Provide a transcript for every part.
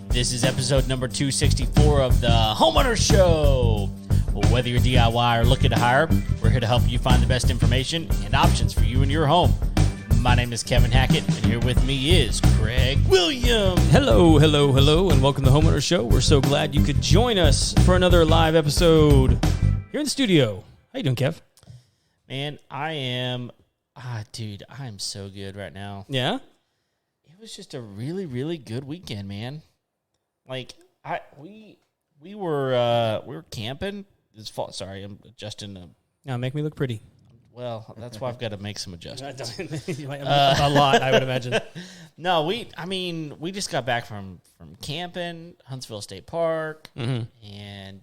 This is episode number 264 of the Homeowner Show. Well, whether you're DIY or looking to hire, we're here to help you find the best information and options for you and your home. My name is Kevin Hackett, and here with me is Craig Williams. Hello, and welcome to the Homeowner Show. We're so glad you could join us for another live episode here in the studio. How you doing, Kev? Man, I am so good right now. Yeah? It was just a really, really good weekend, man. Like we were camping. Sorry, I'm adjusting the. Now make me look pretty. Well, that's why I've got to make some adjustments. A lot, I would imagine. No, we just got back from camping, Huntsville State Park, and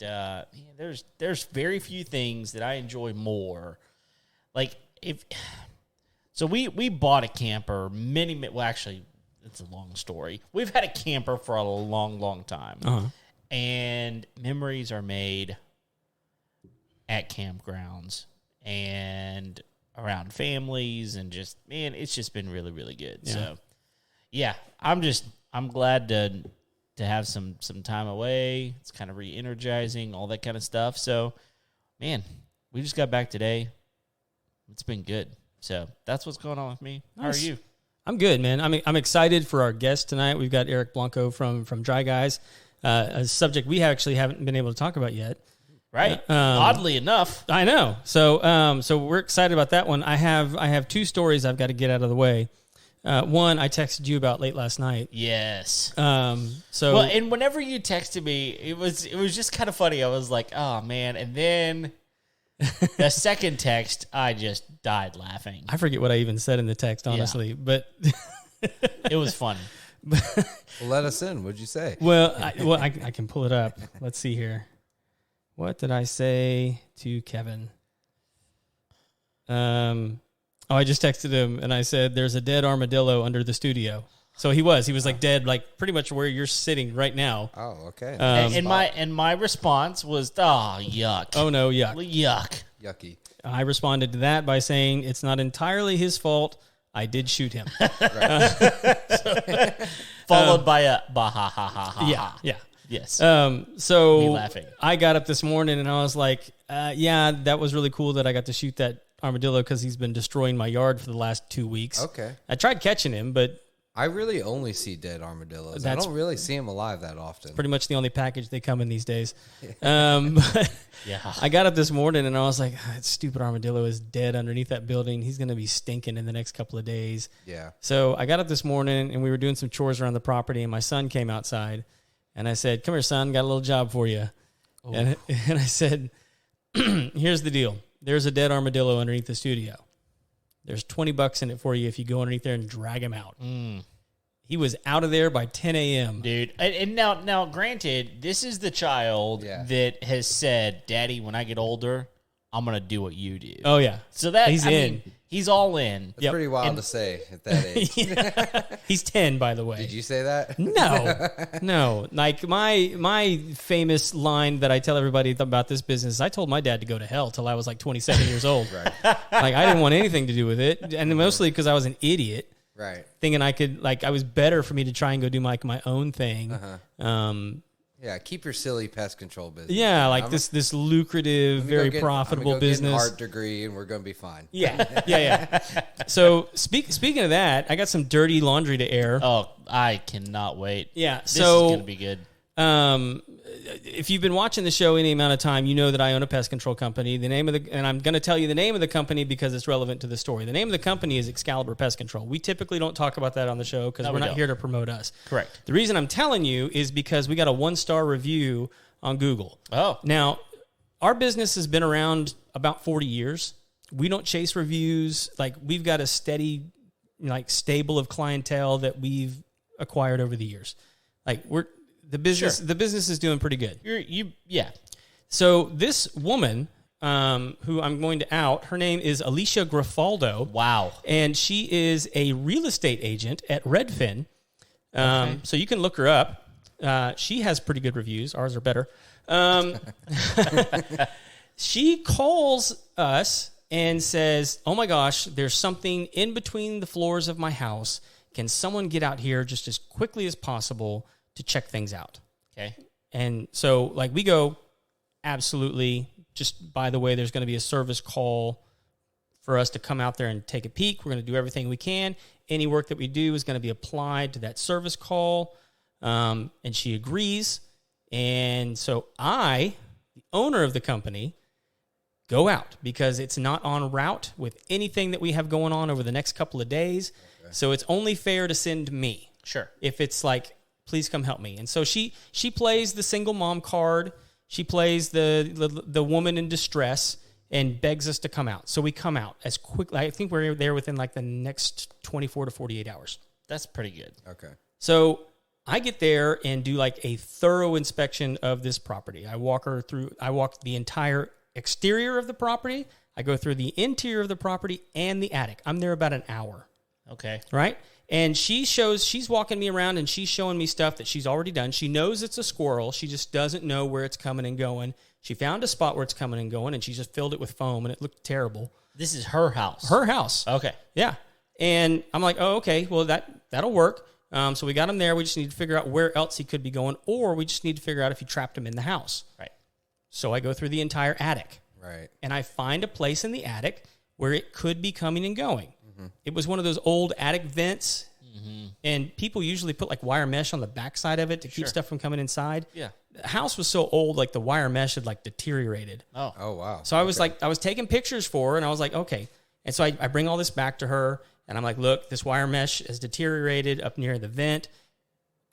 there's very few things that I enjoy more. Like we bought a camper actually, it's a long story. We've had a camper for a long, long time, and memories are made at campgrounds and around families, and just, man, it's just been really, really good. Yeah. So, yeah, I'm glad to have some time away. It's kind of re-energizing, all that kind of stuff. So, man, we just got back today. It's been good. So that's what's going on with me. Nice. How are you? I'm good, man. I'm excited for our guest tonight. We've got Eric Blanco from Dry Guys, a subject we actually haven't been able to talk about yet. Right. Oddly enough. I know. So we're excited about that one. I have two stories I've got to get out of the way. One I texted you about late last night. Yes. And whenever you texted me, it was just kind of funny. I was like, oh man. And then the second text, I just died laughing. I forget what I even said in the text, honestly, but it was funny. Well, let us in. What'd you say? I can pull it up. Let's see here. What did I say to Kevin? I just texted him and I said, "There's a dead armadillo under the studio." So he was like dead, like pretty much where you're sitting right now. Oh, okay. And my response was, "Oh, yuck." Oh no, yuck. Yuck. Yucky. I responded to that by saying, "It's not entirely his fault. I did shoot him." Followed by a bah ha ha ha ha. Yeah. Yes. So me laughing. I got up this morning and I was like, yeah, that was really cool that I got to shoot that armadillo because he's been destroying my yard for the last 2 weeks. Okay. I tried catching him, but I really only see dead armadillos. I don't really see them alive that often. Pretty much the only package they come in these days. Yeah. I got up this morning and I was like, that stupid armadillo is dead underneath that building. He's going to be stinking in the next couple of days. Yeah. So I got up this morning and we were doing some chores around the property and my son came outside and I said, "Come here, son, got a little job for you." And I said, "Here's the deal. There's a dead armadillo underneath the studio. There's $20 in it for you if you go underneath there and drag him out." He was out of there by 10 a.m. Dude. And now, granted, this is the child that has said, "Daddy, when I get older, I'm going to do what you do." Oh, yeah. So that he's in. He's all in. That's pretty wild to say at that age. Yeah. He's 10, by the way. Did you say that? No. Like my famous line that I tell everybody about this business, I told my dad to go to hell till I was like 27 years old. Right. Like I didn't want anything to do with it. And mostly because I was an idiot. Right. Thinking I was better for me to try and go do my own thing. Yeah, keep your silly pest control business. Yeah, like this lucrative, very profitable business. Get an art degree, and we're going to be fine. Yeah. So speaking of that, I got some dirty laundry to air. Oh, I cannot wait. Yeah, this is going to be good. If you've been watching the show any amount of time, you know that I own a pest control company. And I'm going to tell you the name of the company because it's relevant to the story. The name of the company is Excalibur Pest Control. We typically don't talk about that on the show because we're not here to promote us. Correct. The reason I'm telling you is because we got a 1-star review on Google. Oh. Now, our business has been around about 40 years. We don't chase reviews. Like, we've got a steady, stable of clientele that we've acquired over the years. Like, the business is doing pretty good. Yeah. So this woman, who I'm going to out, her name is Alicia Grafaldo. Wow. And she is a real estate agent at Redfin. So you can look her up. She has pretty good reviews. Ours are better. She calls us and says, oh my gosh, there's something in between the floors of my house. Can someone get out here just as quickly as possible to check things out? Okay. And so, like, we go, absolutely. Just, by the way, there's going to be a service call for us to come out there and take a peek. We're going to do everything we can. Any work that we do is going to be applied to that service call. And she agrees. And so I, the owner of the company, go out because it's not on route with anything that we have going on over the next couple of days. Okay. So it's only fair to send me. Sure. If it's like, please come help me. And so she plays the single mom card. She plays the woman in distress and begs us to come out. So we come out as quickly. I think we're there within like the next 24 to 48 hours. That's pretty good. Okay. So I get there and do like a thorough inspection of this property. I walk the entire exterior of the property. I go through the interior of the property and the attic. I'm there about an hour. Okay. Right? And she's walking me around and she's showing me stuff that she's already done. She knows it's a squirrel. She just doesn't know where it's coming and going. She found a spot where it's coming and going, and she just filled it with foam, and it looked terrible. This is her house. Her house. Okay. Yeah. And I'm like, oh, okay, well, that'll work. So we got him there. We just need to figure out where else he could be going, or we just need to figure out if he trapped him in the house. Right. So I go through the entire attic. Right. And I find a place in the attic where it could be coming and going. Mm-hmm. It was one of those old attic vents. Mm-hmm. And people usually put like wire mesh on the backside of it to keep stuff from coming inside. Yeah. The house was so old, like the wire mesh had like deteriorated. Oh wow. So I was I was taking pictures for her, and I was like, okay. And so I bring all this back to her, and I'm like, look, this wire mesh has deteriorated up near the vent.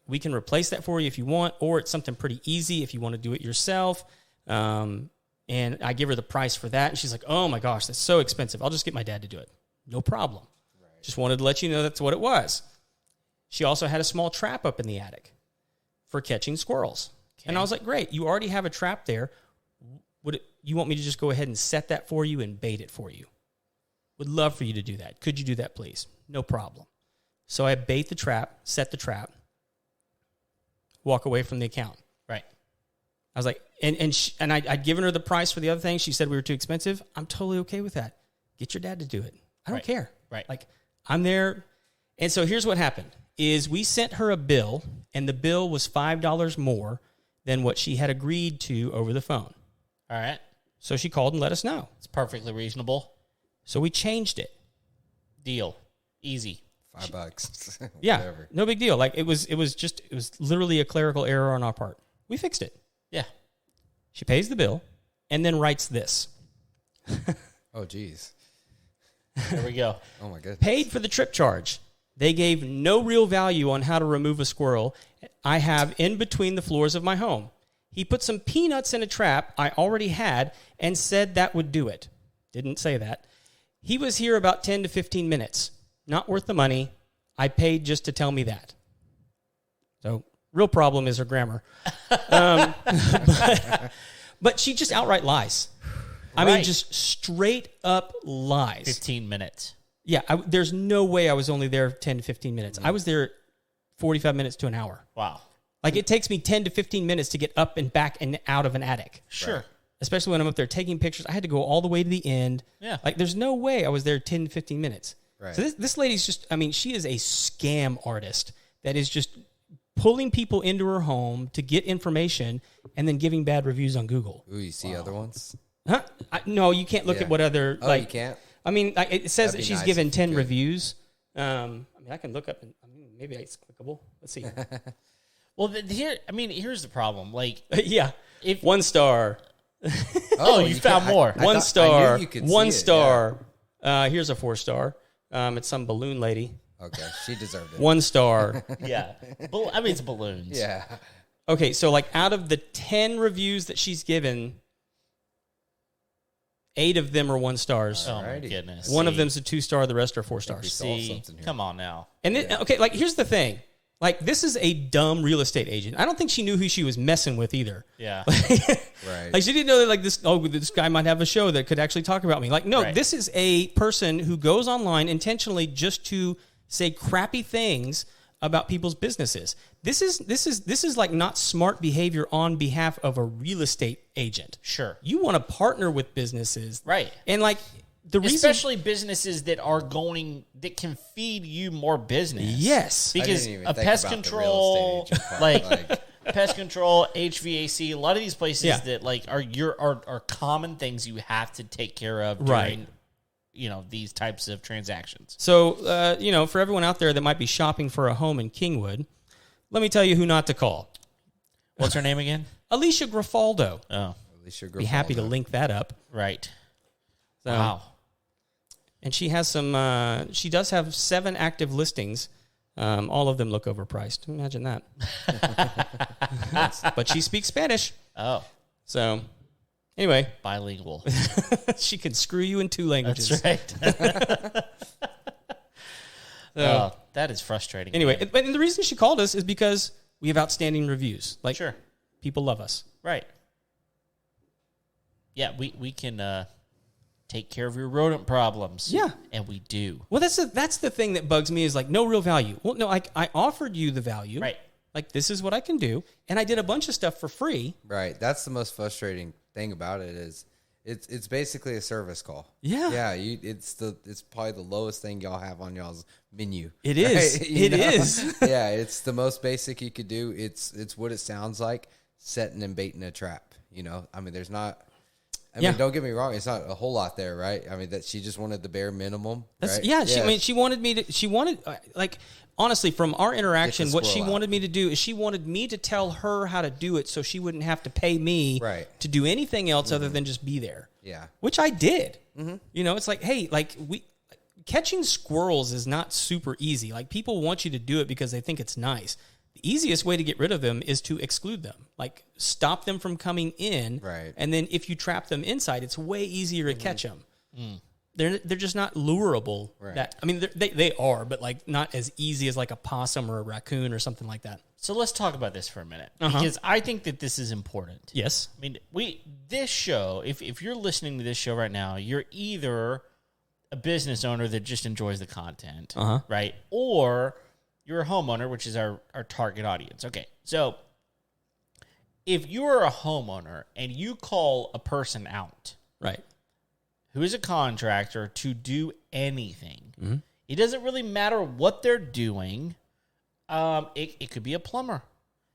We can replace that for you if you want, or it's something pretty easy if you want to do it yourself. And I give her the price for that, and she's like, oh my gosh, that's so expensive. I'll just get my dad to do it. No problem. Right. Just wanted to let you know that's what it was. She also had a small trap up in the attic for catching squirrels. Okay. And I was like, great, you already have a trap there. You want me to just go ahead and set that for you and bait it for you? Would love for you to do that. Could you do that, please? No problem. So I bait the trap, set the trap, walk away from the account. Right. I was like, and I'd given her the price for the other thing. She said we were too expensive. I'm totally okay with that. Get your dad to do it. I don't care. Right. Like, I'm there. And so here's what happened. Is we sent her a bill, and the bill was $5 more than what she had agreed to over the phone. All right. So she called and let us know. It's perfectly reasonable. So we changed it. Deal. Easy. $5. Yeah. Whatever. No big deal. Like it was literally a clerical error on our part. We fixed it. Yeah. She pays the bill and then writes this. Oh, geez. There we go. Oh, my goodness. Paid for the trip charge. They gave no real value on how to remove a squirrel I have in between the floors of my home. He put some peanuts in a trap I already had and said that would do it. Didn't say that. He was here about 10 to 15 minutes. Not worth the money. I paid just to tell me that. So, real problem is her grammar. But she just outright lies. I mean, just straight up lies. 15 minutes. Yeah, there's no way I was only there 10 to 15 minutes. I was there 45 minutes to an hour. Wow. Like, it takes me 10 to 15 minutes to get up and back and out of an attic. Sure. Right. Especially when I'm up there taking pictures. I had to go all the way to the end. Yeah. Like, there's no way I was there 10 to 15 minutes. Right. So this lady's just, I mean, she is a scam artist that is just pulling people into her home to get information and then giving bad reviews on Google. Ooh, you see other ones? Huh? No, you can't look at what other, you can't? I mean, it says that she's nice given 10 reviews. I mean, I can look up, and maybe it's clickable. Let's see. Well, here's the problem. Like, yeah, 1 star. You found more. 1 star. 1 see star. Here's a 4-star. It's some balloon lady. Okay, she deserved it. 1 star. Yeah. I mean, it's balloons. Yeah. Okay, so like out of the 10 reviews that she's given, 8 of them are 1 stars. Oh, my goodness. One of them's a 2-star. The rest are 4 stars. See, come on now. And then, okay, like here's the thing. Like, this is a dumb real estate agent. I don't think she knew who she was messing with either. Yeah. Right. Like, she didn't know that, like, this guy might have a show that could actually talk about me. Like, no, This is a person who goes online intentionally just to say crappy things about people's businesses. This is like not smart behavior on behalf of a real estate agent. Sure. You want to partner with businesses. Right. And, like, especially businesses that can feed you more business. Yes. Because a pest control, pest control, HVAC, a lot of these places that like are common things you have to take care of during these types of transactions. So, for everyone out there that might be shopping for a home in Kingwood, let me tell you who not to call. What's her name again? Alicia Grafaldo. Oh. Alicia Grafaldo. Be happy to link that up. Right. So, wow. And she has she does have 7 active listings. All of them look overpriced. Imagine that. But she speaks Spanish. Oh. So, anyway. Bilingual. She can screw you in 2 languages. That's right. Oh, that is frustrating. Anyway, and the reason she called us is because we have outstanding reviews. Like, sure. People love us. Right. Yeah, we can take care of your rodent problems. Yeah. And we do. Well, that's the thing that bugs me is like no real value. Well, no, I offered you the value. Right. Like, this is what I can do. And I did a bunch of stuff for free. Right. That's the most frustrating thing about it is it's basically a service call. Yeah. Yeah. It's probably the lowest thing y'all have on y'all's menu. It is. Right? It is. Yeah. It's the most basic you could do. It's what it sounds like, setting and baiting a trap. I mean, there's not. I mean, don't get me wrong. It's not a whole lot there, right? I mean, that she just wanted the bare minimum, right? Yeah. She wanted honestly, from our interaction, what she wanted me to do is she wanted me to tell her how to do it so she wouldn't have to pay me to do anything else other than just be there. Yeah. Which I did. It's like, hey, catching squirrels is not super easy. Like, people want you to do it because they think it's nice. The easiest way to get rid of them is to exclude them, like stop them from coming in. Right. And then if you trap them inside, it's way easier to catch them. They're just not lurable. Right. They are, but like not as easy as like a possum or a raccoon or something like that. So let's talk about this for a minute because I think that this is important. Yes. I mean, this show, if you're listening to this show right now, you're either a business owner that just enjoys the content, right? Or you're a homeowner, which is our target audience. Okay, so if you're a homeowner and you call a person out, right, who is a contractor to do anything, it doesn't really matter what they're doing. It could be a plumber.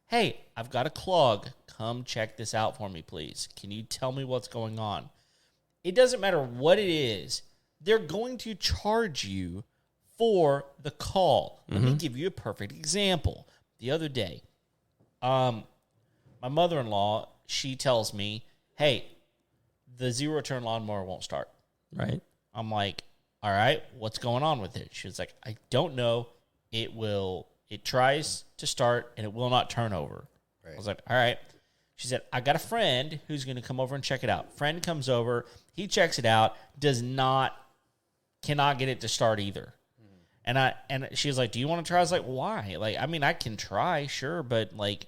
Hey, I've got a clog. Come check this out for me, please. Can you tell me what's going on? It doesn't matter what it is. They're going to charge you for the call. Let me give you a perfect example. The other day, my mother-in-law, she tells me, hey, the zero-turn lawnmower won't start. Right. I'm like, all right, what's going on with it? She was like, I don't know. It tries to start and it will not turn over. Right. I was like, all right. She said, I got a friend who's going to come over and check it out. Friend comes over, he checks it out, cannot get it to start either. And she was like, do you want to try? I was like, why? Like, I mean, I can try, sure, but like,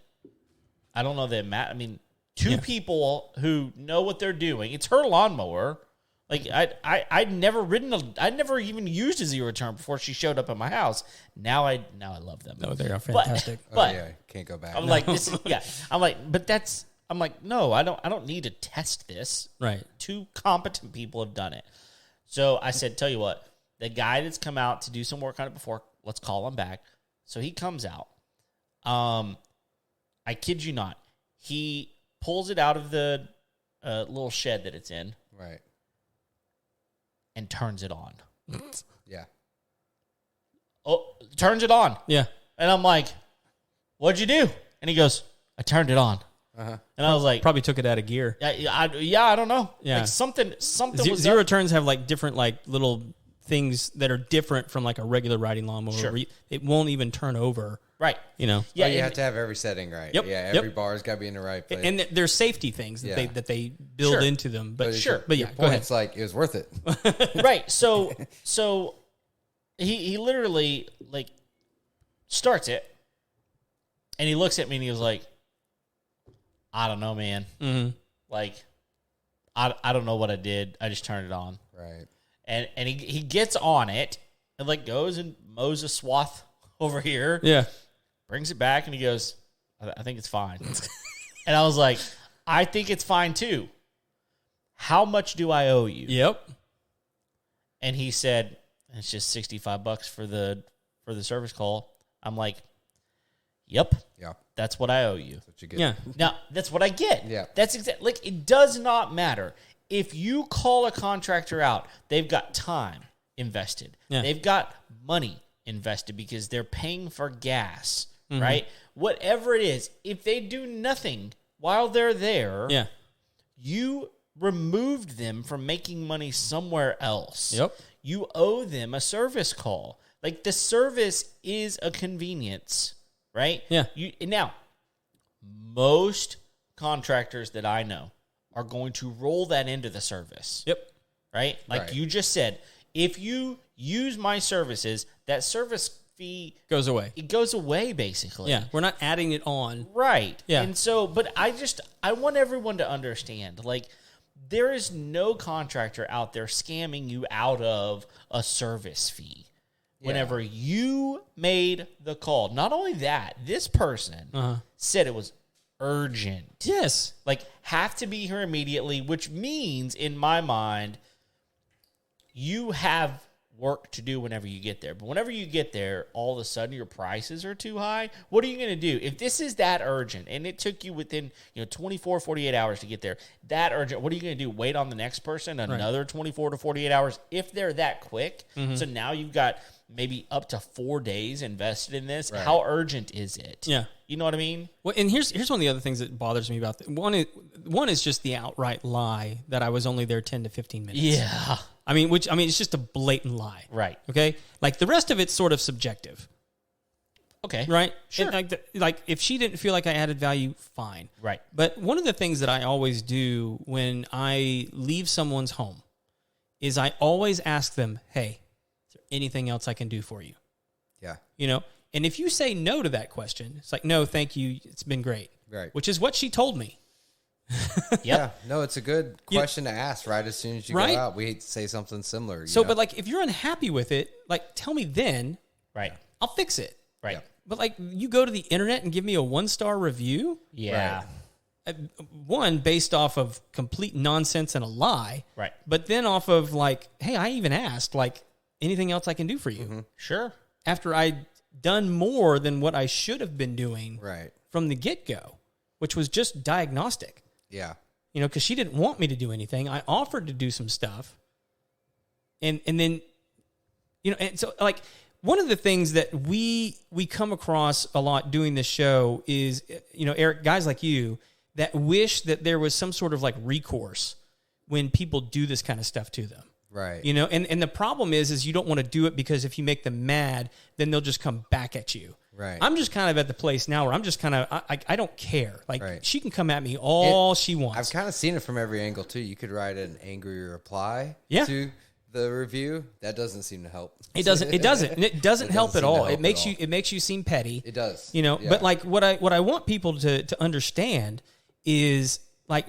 I don't know that I mean, two people who know what they're doing. It's her lawnmower. Like, I'd never even used a zero turn before she showed up at my house. Now I love them. No, they are fantastic. But can't go back. I'm like, this is, I'm like, I'm like, no, I don't need to test this. Right. 2 competent people have done it. So I said, tell you what. The guy that's come out to do some work on it before, let's call him back. So he comes out. I kid you not. He pulls it out of the little shed that it's in. Right. And turns it on. Yeah. Oh, turns it on. Yeah. And I'm like, what'd you do? And he goes, I turned it on. And I was like, probably took it out of gear. I don't know. Yeah. Like something was zero up. turns have like different like little things that are different from like a regular riding lawnmower. Sure. It won't even turn over. Right. Yeah. You have to have every setting right. Yep. Yeah. Every bar's got to be in the right place. And there's safety things that they build into them. But sure. But yeah, go ahead. It's like, it was worth it. Right. So he literally like starts it and he looks at me and he was like, I don't know, man. Mm-hmm. Like, I don't know what I did. I just turned it on. Right. And he gets on it and like goes and mows a swath over here. Yeah. Brings it back and he goes, I think it's fine. And I was like, I think it's fine too. How much do I owe you? Yep. And he said, it's just $65 for the service call. I'm like, yep. Yeah. That's what I owe you. That's what you get. Yeah. Now, that's what I get. Yeah. That's exactly, like, it does not matter. If you call a contractor out, they've got time invested. Yeah. They've got money invested because they're paying for gas, Mm-hmm. right? Whatever it is, if they do nothing while they're there, Yeah. you removed them from making money somewhere else. Yep. You owe them a service call. Like, the service is a convenience, right? Yeah. Now, most contractors that I know are going to roll that into the service. Yep. Right? Like Right. you just said, if you use my services, that service fee, Goes away. it goes away basically. Yeah. We're not adding it on. Right. Yeah. And so, but I want everyone to understand, like, there is no contractor out there scamming you out of a service fee. Whenever you made the call, not only that, this person said it was urgent. Yes. Like, have to be here immediately, which means, in my mind, you have work to do whenever you get there. But whenever you get there, all of a sudden your prices are too high. What are you going to do? If this is that urgent and it took you within 24, 48 hours to get there, that urgent, what are you going to do? Wait on the next person another 24 to 48 hours if they're that quick? So now you've got maybe up to 4 days invested in this. Right. How urgent is it? Yeah. You know what I mean? Well, and here's one of the other things that bothers me about one is just the outright lie that I was only there 10 to 15 minutes. Yeah. I mean, it's just a blatant lie. Right. Okay? Like, the rest of it's sort of subjective. Okay. Right? Sure. And like if she didn't feel like I added value, fine. Right. But one of the things that I always do when I leave someone's home is I always ask them, hey, is there anything else I can do for you? Yeah. And if you say no to that question, it's like, no, thank you. It's been great. Right. Which is what she told me. Yeah. No, it's a good question to ask right as soon as you Right? go out. We say something similar. So, but like, if you're unhappy with it, like, tell me then. Right. I'll fix it. Right. Yeah. But like, you go to the internet and give me a 1-star review. Yeah. Right. One, based off of complete nonsense and a lie. Right. But then off of like, hey, I even asked, like, anything else I can do for you? Sure. After I'd done more than what I should have been doing Right. from the get-go, which was just diagnostic. Yeah. Because she didn't want me to do anything. I offered to do some stuff. And then, and so, like, one of the things that we come across a lot doing this show is, Eric, guys like you that wish that there was some sort of like recourse when people do this kind of stuff to them. Right. And the problem is you don't want to do it because if you make them mad, then they'll just come back at you. Right. I'm just kind of at the place now where I'm just kind of, I don't care. Like, Right. she can come at me all she wants. I've kind of seen it from every angle too. You could write an angry reply Yeah. to the review. That doesn't seem to help. It doesn't. And it doesn't help seem at to all. help It makes at you. all. It makes you seem petty. It does. Yeah. Yeah. But like, what I want people to understand is, like,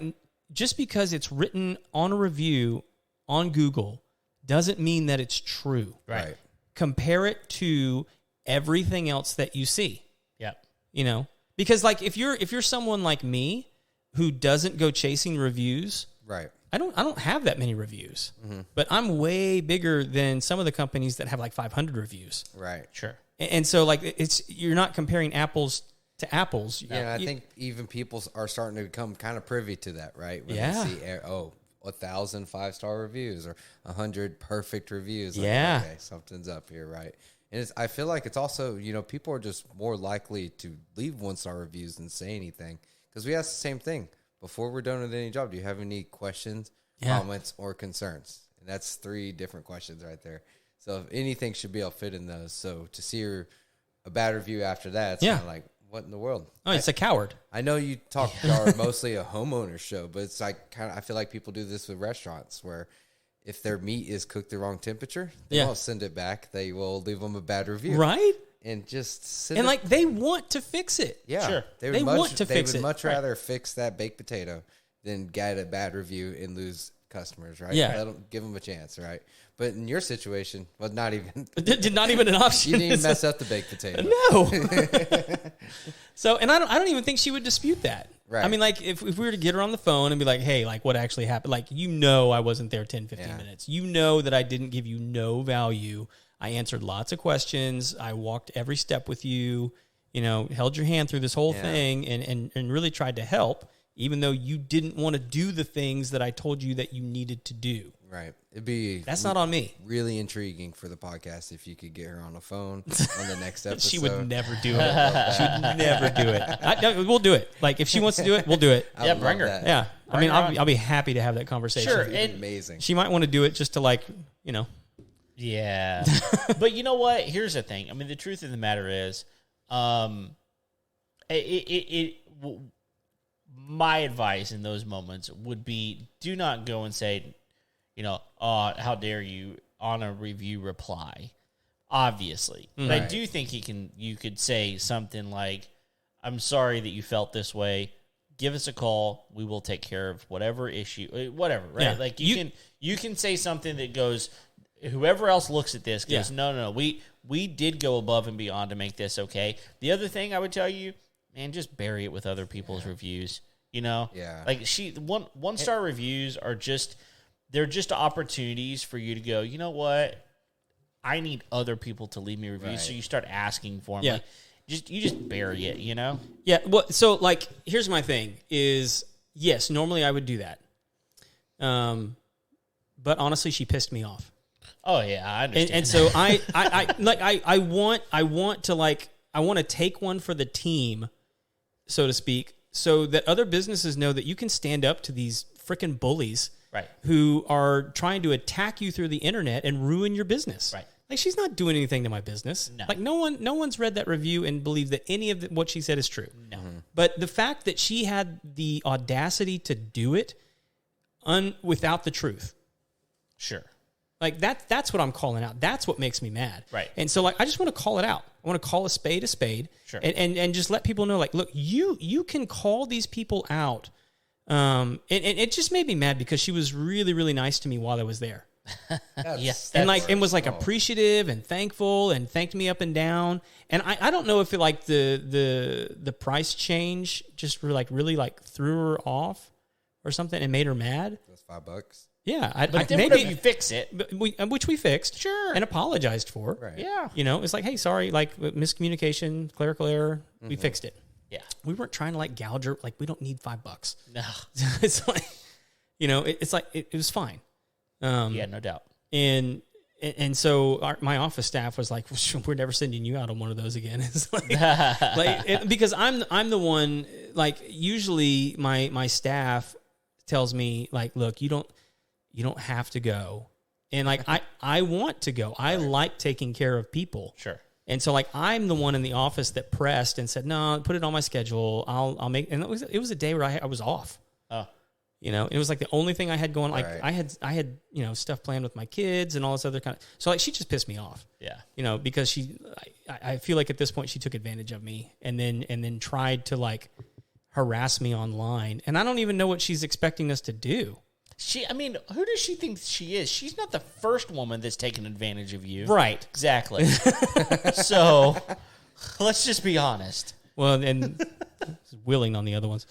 just because it's written on a review on Google doesn't mean that it's true. Right. Compare it to everything else that you see. Yeah. Because like, if you're someone like me who doesn't go chasing reviews, Right. I don't have that many reviews, but I'm way bigger than some of the companies that have like 500 reviews. Right. Sure. And so, like, you're not comparing apples to apples. Yeah, I think even people are starting to become kind of privy to that, right? When Yeah. they see, 1,000 5-star reviews or 100 perfect reviews. Like, Yeah. okay, something's up here, right? And I feel like it's also, people are just more likely to leave 1-star reviews than say anything. Because we ask the same thing. Before we're done with any job, do you have any questions, comments, or concerns? And that's 3 different questions right there. So if anything should be able to fit in those. So to see a bad review after that, it's kind of like, what in the world? Oh, it's a coward. I know you are mostly a homeowner show, but it's like I feel like people do this with restaurants where if their meat is cooked the wrong temperature, they won't send it back. They will leave them a bad review. Right? And just like, they want to fix it. yeah, Sure. They want to fix it. They would much rather fix that baked potato than get a bad review and lose customers, right? Yeah. Let them, give them a chance, right? But in your situation, well, not even. Did not even an option. You didn't even mess up the baked potato. No. So, and I don't even think she would dispute that. Right. I mean, like, if we were to get her on the phone and be like, hey, like, what actually happened? Like, I wasn't there 10, 15 minutes. That I didn't give you no value. I answered lots of questions. I walked every step with you, held your hand through this whole thing and really tried to help, even though you didn't want to do the things that I told you that you needed to do. Right. That's not on me. Really intriguing for the podcast if you could get her on the phone on the next episode. She would never do it. She would never do it. We'll do it. Like, if she wants to do it, we'll do it. Yeah, bring her. That. Yeah. I mean, I'll be happy to have that conversation. Sure. And amazing. She might want to do it just to Yeah. But you know what? Here's the thing. I mean, the truth of the matter is, my advice in those moments would be, do not go and say, how dare you on a review reply, obviously. But I do think you could say something like, I'm sorry that you felt this way. Give us a call. We will take care of whatever issue, whatever, right? Yeah. Like you can say something that goes, whoever else looks at this goes, no, we did go above and beyond to make this okay. The other thing I would tell you, man, just bury it with other people's reviews. Yeah. Like one star reviews are they're just opportunities for you to go, you know what? I need other people to leave me reviews. Right. So you start asking for them. Yeah. Like, you just bury it, Yeah. Well, so like, here's my thing is, yes, normally I would do that. But honestly, she pissed me off. Oh yeah, I understand. And so I want to take one for the team, so to speak, so that other businesses know that you can stand up to these freaking bullies, right, who are trying to attack you through the internet and ruin your business. Right. Like, she's not doing anything to my business. No. Like, no one's read that review and believes that any of what she said is true. No. Mm-hmm. But the fact that she had the audacity to do it without the truth. Sure. Like, that's what I'm calling out. That's what makes me mad. Right. And so, like, I just want to call it out. I want to call a spade. Sure. And just let people know, like, look, you can call these people out. And it just made me mad because she was really, really nice to me while I was there. Yes. And was appreciative and thankful and thanked me up and down. And I don't know if it, like, the price change just really threw her off or something and made her mad. That's $5. Yeah, but then maybe you fix it, which we fixed, sure, and apologized for. Right. Yeah, it's like, hey, sorry, like, miscommunication, clerical error. We fixed it. Yeah, we weren't trying to, like, gouge her. Like, we don't need $5. No, it's like, it's like it was fine. Yeah, no doubt. And so my office staff was like, we're never sending you out on one of those again. It's like, because I'm the one, like, usually my staff tells me, like, look, you don't have to go. And, like, I want to go. I like taking care of people. Sure. And so, like, I'm the one in the office that pressed and said, no, put it on my schedule. I'll make, and it was a day where I was off. Oh. It was like the only thing I had going. Like, right. I had stuff planned with my kids and all this other kind of. So, like, she just pissed me off. Yeah. Because I feel like at this point she took advantage of me and then tried to, like, harass me online. And I don't even know what she's expecting us to do. Who does she think she is? She's not the first woman that's taken advantage of you. Right. Exactly. So, let's just be honest. Well, and willing on the other ones.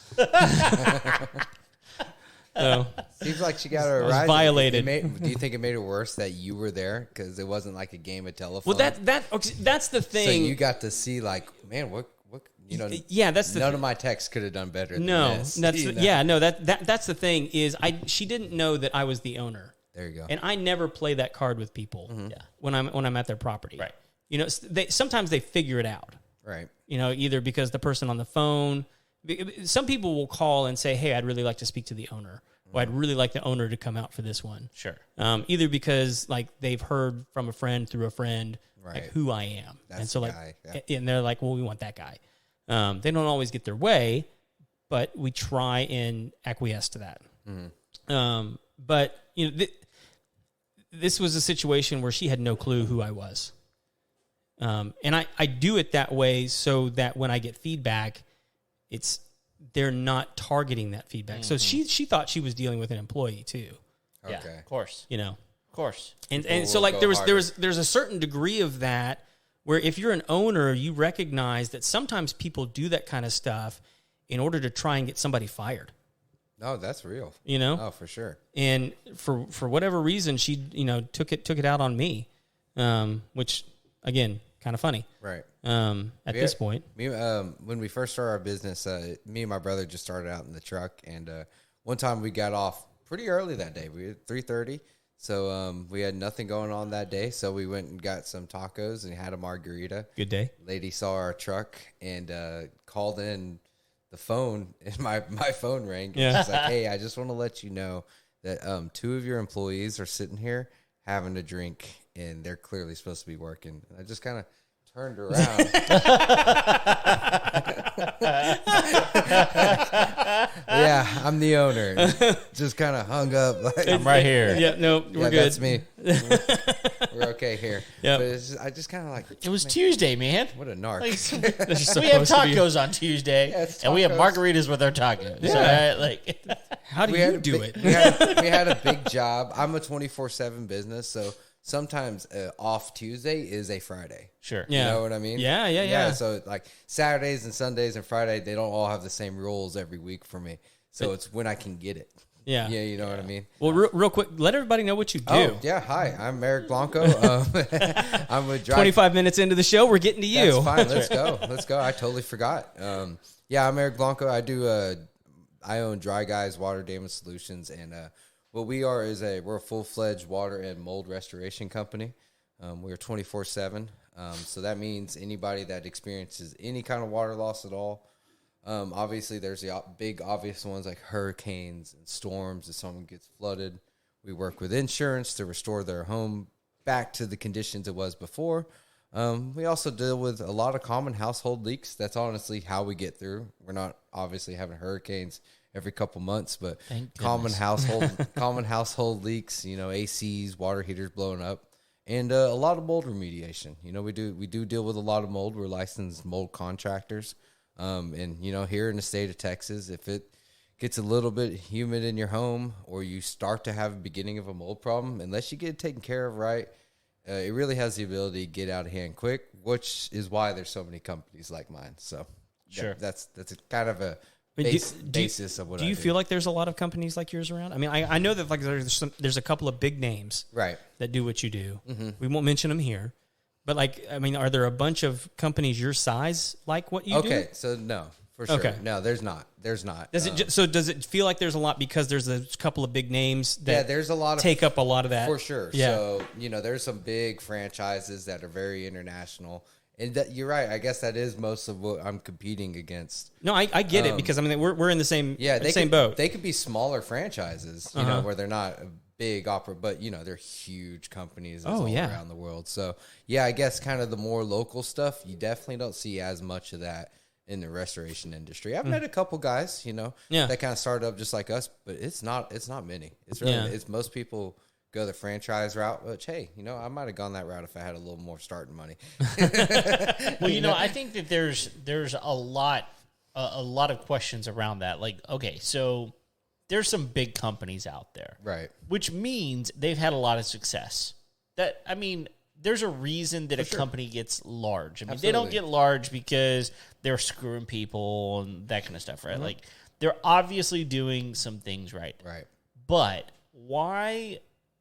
So, seems like she got her rise. Violated. Do you think it made it worse that you were there because it wasn't like a game of telephone? Well, that's the thing. So you got to see, like, man, what yeah, that's the none of my texts could have done better. No, than this, that's the thing is she didn't know that I was the owner. There you go. And I never play that card with people. Mm-hmm. When I'm at their property. Right. Sometimes they figure it out. Right. Either because the person on the phone. Some people will call and say, "Hey, I'd really like to speak to the owner." Or I'd really like the owner to come out for this one. Sure. Either because, like, they've heard from a friend through a friend, right, like, who I am. That's and so, like, guy. and they're like, well, we want that guy. They don't always get their way, but we try and acquiesce to that. Mm-hmm. But, this was a situation where she had no clue who I was. And I do it that way so that when I get feedback, they're not targeting that feedback. Mm-hmm. So she thought she was dealing with an employee too. Okay. Yeah, of course. Of course. And so, like, there's a certain degree of that where if you're an owner, you recognize that sometimes people do that kind of stuff in order to try and get somebody fired. No, that's real. You know? Oh, for sure. And for whatever reason, she, took it out on me, which, again, kind of funny. Right. At this point. When we first started our business, me and my brother just started out in the truck. And one time we got off pretty early that day. We were 3:30. So we had nothing going on that day. So we went and got some tacos and had a margarita. Good day. Lady saw our truck and called in the phone, and my phone rang. Yeah. She's like, hey, I just want to let you know that 2 of your employees are sitting here having a drink, and they're clearly supposed to be working. And I just kind of turned around. Yeah, I'm the owner. Just kind of hung up. Like, I'm right here. Yeah, no, we're good. That's me. We're okay here. Yeah, I just kind of like. It was Tuesday, man. What a narc. We have tacos on Tuesday, and we have margaritas with our tacos. Yeah. Right? Like, how do you do it? We had a big job. I'm a 24/7 business, so sometimes off Tuesday is a Friday. Sure. Yeah. You know what I mean? Yeah. So like Saturdays and Sundays and Friday, they don't all have the same rules every week for me. So it's when I can get it. Yeah. Yeah, you know what I mean? Well, real quick, let everybody know what you do. Oh, yeah. Hi, I'm Eric Blanco. I'm with 25 minutes into the show, we're getting to you. That's fine. Let's go. I totally forgot. Yeah, I'm Eric Blanco. I own Dry Guys Water Damage Solutions, and what we are is we're a full-fledged water and mold restoration company. We're 24/7. So that means anybody that experiences any kind of water loss at all. Obviously, there's the big obvious ones like hurricanes and storms. If someone gets flooded, we work with insurance to restore their home back to the conditions it was before. We also deal with a lot of common household leaks. That's honestly how we get through. We're not obviously having hurricanes every couple months, but common household leaks, ACs, water heaters blowing up, and a lot of mold remediation. We do deal with a lot of mold. We're licensed mold contractors. And here in the state of Texas, if it gets a little bit humid in your home or you start to have a beginning of a mold problem, unless you get it taken care of right, it really has the ability to get out of hand quick, which is why there's so many companies like mine. So sure, that's a kind of a basis of what I do. Do you feel like there's a lot of companies like yours around? I mean, I know that like there's a couple of big names that do what you do. Mm-hmm. We won't mention them here. But, are there a bunch of companies your size like what you do? Okay, so no, for sure. Okay. No, there's not. Does it feel like there's a lot because there's a couple of big names that there's a lot of, take up a lot of that? For sure. Yeah. So, there's some big franchises that are very international. And you're right. I guess that is most of what I'm competing against. No, I get it because, we're in the same boat. They could be smaller franchises, where they're not big opera, but they're huge companies all around the world. So I guess kind of the more local stuff, you definitely don't see as much of that in the restoration industry. I've met a couple guys, that kind of started up just like us, but it's not many. It's really it's most people go the franchise route, which hey, I might have gone that route if I had a little more starting money. Well, I think that there's a lot of questions around that. Like, okay, so there's some big companies out there. Right. Which means they've had a lot of success. There's a reason that company gets large. Absolutely. They don't get large because they're screwing people and that kind of stuff, right? Mm-hmm. Like, they're obviously doing some things right. Right. But why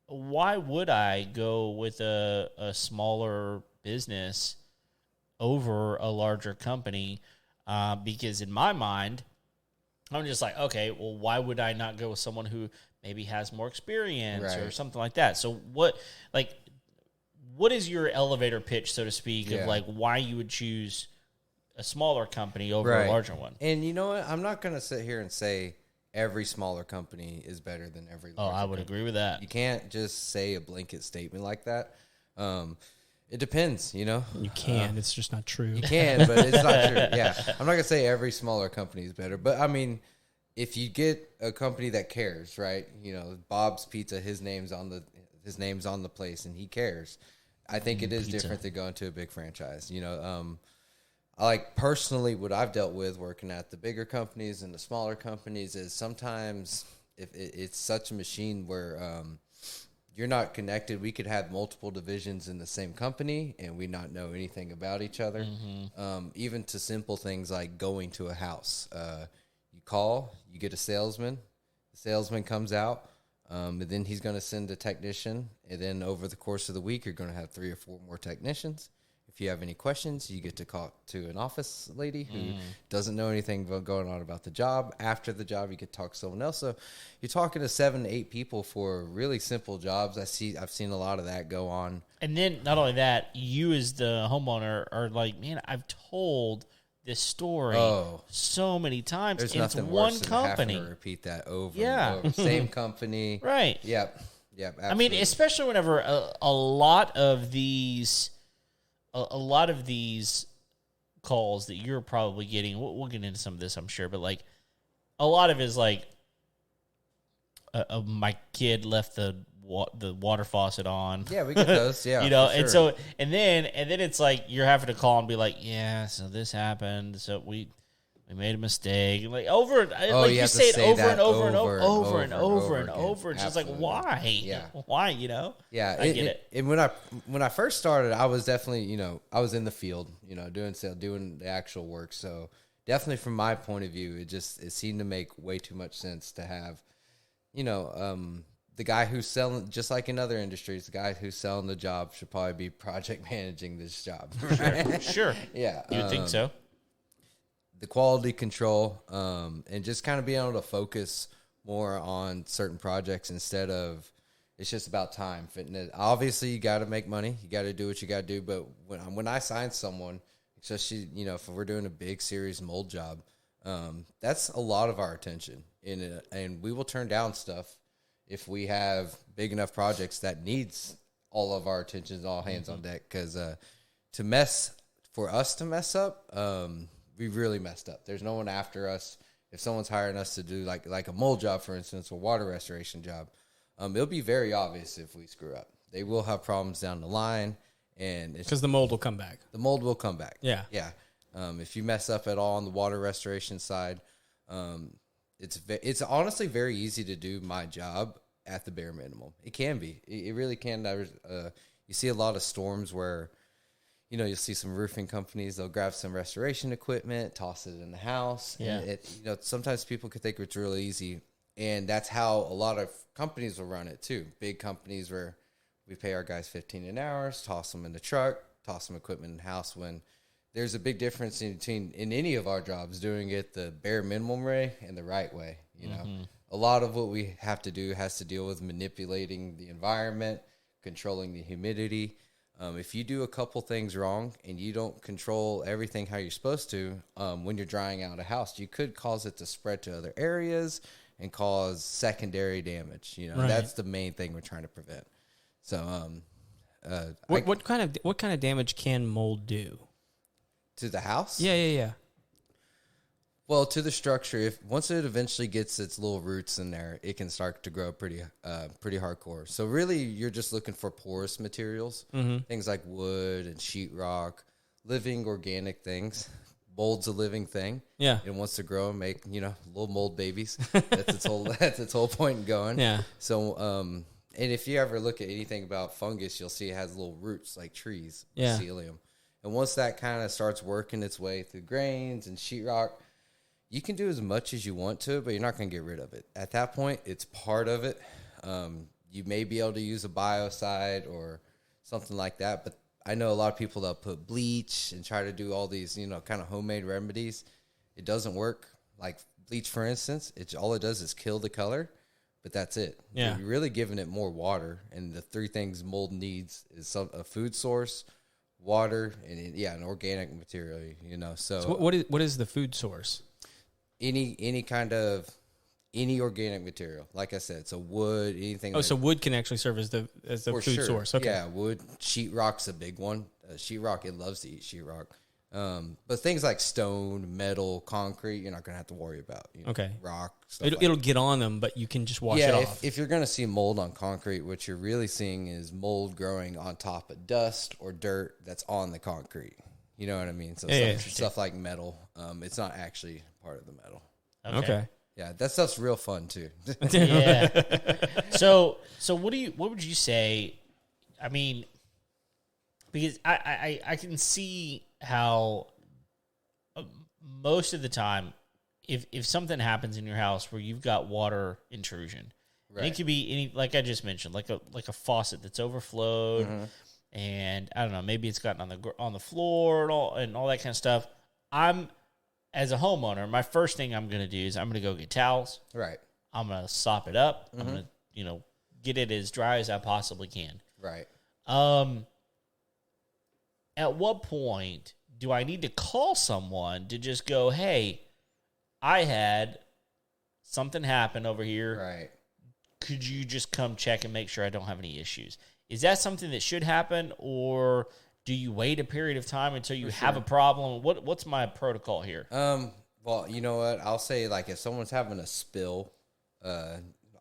would I go with a smaller business over a larger company? Because in my mind, I'm just like, okay, well, why would I not go with someone who maybe has more experience or something like that? So what is your elevator pitch, so to speak, of why you would choose a smaller company over a larger one? And you know what? I'm not going to sit here and say every smaller company is better than every larger I would agree with that. You can't just say a blanket statement like that. It depends, You can. It's just not true. You can, but it's not true. Yeah. I'm not going to say every smaller company is better. But, if you get a company that cares, right? Bob's Pizza, his name's on the place, and he cares. I think it is different than going to a big franchise. I like personally what I've dealt with working at the bigger companies and the smaller companies is sometimes if it's such a machine where you're not connected. We could have multiple divisions in the same company and we not know anything about each other. Even to simple things like going to a house. You call, you get a salesman. The salesman comes out, and then he's going to send a technician. And then over the course of the week, you're going to have 3 or 4 more technicians. If you have any questions, you get to call to an office lady who doesn't know anything going on about the job. After the job, you could talk to someone else. So you're talking to 7 to 8 people for really simple jobs. I've seen a lot of that go on. And then not only that, you as the homeowner are like, man, I've told this story so many times. There's and nothing it's worse one than company. having to repeat that over and over. Same company. Right. Yep. Absolutely. I mean, especially whenever a lot of these calls that you're probably getting, we'll get into some of this, I'm sure, but like a lot of it is like, my kid left the water faucet on. Yeah, we get those. Yeah, you know, sure. and so and then it's like you're having to call and be like, yeah, so this happened, so we made a mistake, and like you say it over and over and over and over and over. It's just like, why? Yeah, why? You know? Yeah, I get it. And when I first started, I was definitely I was in the field, doing the actual work. So definitely from my point of view, it seemed to make way too much sense to have, the guy who's selling, just like in other industries, the guy who's selling the job should probably be project managing this job. Sure. Yeah, you would think so. The quality control, and just kind of being able to focus more on certain projects instead of it's just about time. Fitness. Obviously, you got to make money. You got to do what you got to do. But when I sign someone, especially if we're doing a big serious mold job, that's a lot of our attention. And we will turn down stuff if we have big enough projects that needs all of our attention, all hands on deck. Because for us to mess up, we really messed up. There's no one after us. If someone's hiring us to do like a mold job, for instance, or water restoration job, it'll be very obvious if we screw up. They will have problems down the line, and because the mold will come back. The mold will come back. Yeah. If you mess up at all on the water restoration side, it's honestly very easy to do my job at the bare minimum. It can be. It really can. You see a lot of storms where, you'll see some roofing companies, they'll grab some restoration equipment, toss it in the house. Yeah. And sometimes people could think it's really easy. And that's how a lot of companies will run it too. Big companies where we pay our guys $15 an hour, toss them in the truck, toss some equipment in the house, when there's a big difference in any of our jobs doing it the bare minimum way and the right way. A lot of what we have to do has to deal with manipulating the environment, controlling the humidity. If you do a couple things wrong and you don't control everything how you're supposed to, when you're drying out a house, you could cause it to spread to other areas and cause secondary damage. Right. That's the main thing we're trying to prevent. So, what kind of damage can mold do to the house? Yeah. Well, to the structure, once it eventually gets its little roots in there, it can start to grow pretty hardcore. So really, you're just looking for porous materials, things like wood and sheetrock, living organic things. Mold's a living thing. Yeah, it wants to grow and make little mold babies. That's its whole point in going. Yeah. So and if you ever look at anything about fungus, you'll see it has little roots like trees, mycelium. And once that kind of starts working its way through grains and sheetrock, you can do as much as you want to, but you're not going to get rid of it. At that point, it's part of it. You may be able to use a biocide or something like that, but I know a lot of people that put bleach and try to do all these, kind of homemade remedies. It doesn't work. Like bleach, for instance, all it does is kill the color, but that's it. Yeah. You're really giving it more water, and the 3 things mold needs is a food source, water, and an organic material. So what is the food source? Any organic material, like I said, so wood, anything. Oh, so wood can actually serve as the food source. Okay, yeah, wood. Sheetrock's a big one. Sheetrock, it loves to eat sheetrock. But things like stone, metal, concrete, you're not gonna have to worry about. Okay, rock. Stuff it'll get on them, but you can just wash it off. If you're gonna see mold on concrete, what you're really seeing is mold growing on top of dust or dirt that's on the concrete. You know what I mean? So stuff like metal, it's not actually part of the metal. Okay. Yeah, that stuff's real fun too. Yeah. So what would you say? I mean, because I can see how most of the time, if something happens in your house where you've got water intrusion, and it could be any, like I just mentioned, like a faucet that's overflowed, and I don't know, maybe it's gotten on the floor and all that kind of stuff. As a homeowner, my first thing I'm going to do is I'm going to go get towels. Right. I'm going to sop it up. I'm going to, get it as dry as I possibly can. Right. At what point do I need to call someone to just go, hey, I had something happen over here. Right. Could you just come check and make sure I don't have any issues? Is that something that should happen, or do you wait a period of time until you have a problem? What's my protocol here? Well, you know what? I'll say, like, if someone's having a spill,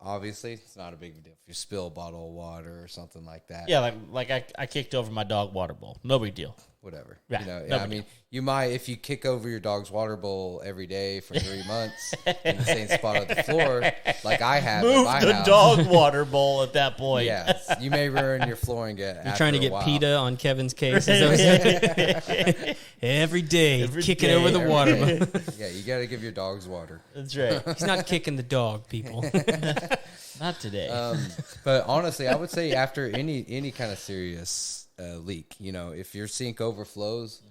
obviously it's not a big deal. If you spill a bottle of water or something like that. Yeah, like I kicked over my dog water bowl. No big deal. Whatever. Yeah, I mean, you might, if you kick over your dog's water bowl every day for 3 months in the same spot on the floor, like I have Move at my the house, dog water bowl at that point. yes, you may ruin your flooring. You're trying to get PETA on Kevin's case. Every day, kicking over the water bowl. Yeah, you got to give your dogs water. That's right. He's not kicking the dog, people. Not today. But honestly, I would say after any kind of serious leak, if your sink overflows,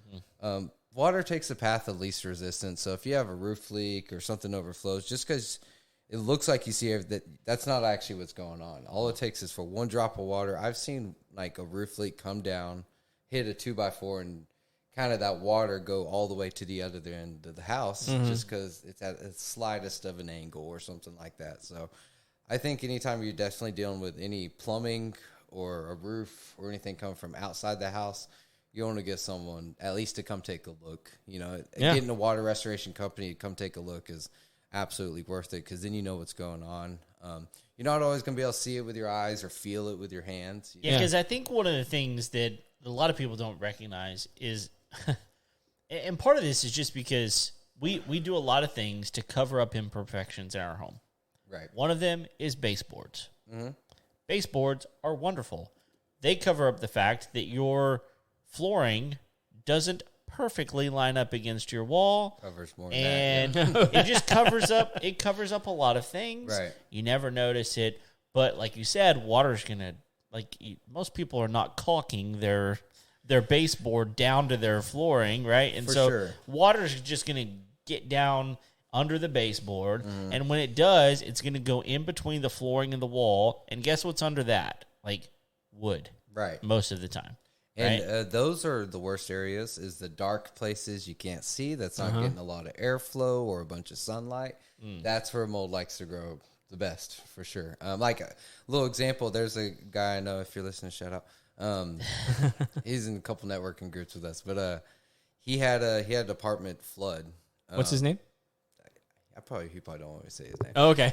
water takes the path of least resistance. So if you have a roof leak or something overflows, just because it looks like you see that's not actually what's going on. All it takes is for one drop of water. I've seen like a roof leak come down, hit a 2x4, and kind of that water go all the way to the other end of the house, just because it's at the slightest of an angle or something like that. So I think anytime you're definitely dealing with any plumbing or a roof or anything coming from outside the house, you want to get someone at least to come take a look. Getting a water restoration company to come take a look is absolutely worth it, because then you know what's going on. You're not always going to be able to see it with your eyes or feel it with your hands. Yeah, because I think one of the things that a lot of people don't recognize is, and part of this is just because we do a lot of things to cover up imperfections in our home. Right. One of them is baseboards. Baseboards are wonderful. They cover up the fact that your flooring doesn't perfectly line up against your wall. Covers more than than that, it just covers up. It covers up a lot of things. Right. You never notice it, but like you said, water's gonna most people are not caulking their baseboard down to their flooring, right? And water's just gonna get down under the baseboard, and when it does, it's going to go in between the flooring and the wall, and guess what's under that? Like wood. Right. Most of the time. And right? Those are the worst areas, is the dark places you can't see, that's not getting a lot of airflow or a bunch of sunlight. That's where mold likes to grow the best, for sure. Like a little example, there's a guy I know, if you're listening, shout out. He's in a couple networking groups with us, but he had an apartment flood. What's his name? He probably don't want me to say his name. Oh, okay.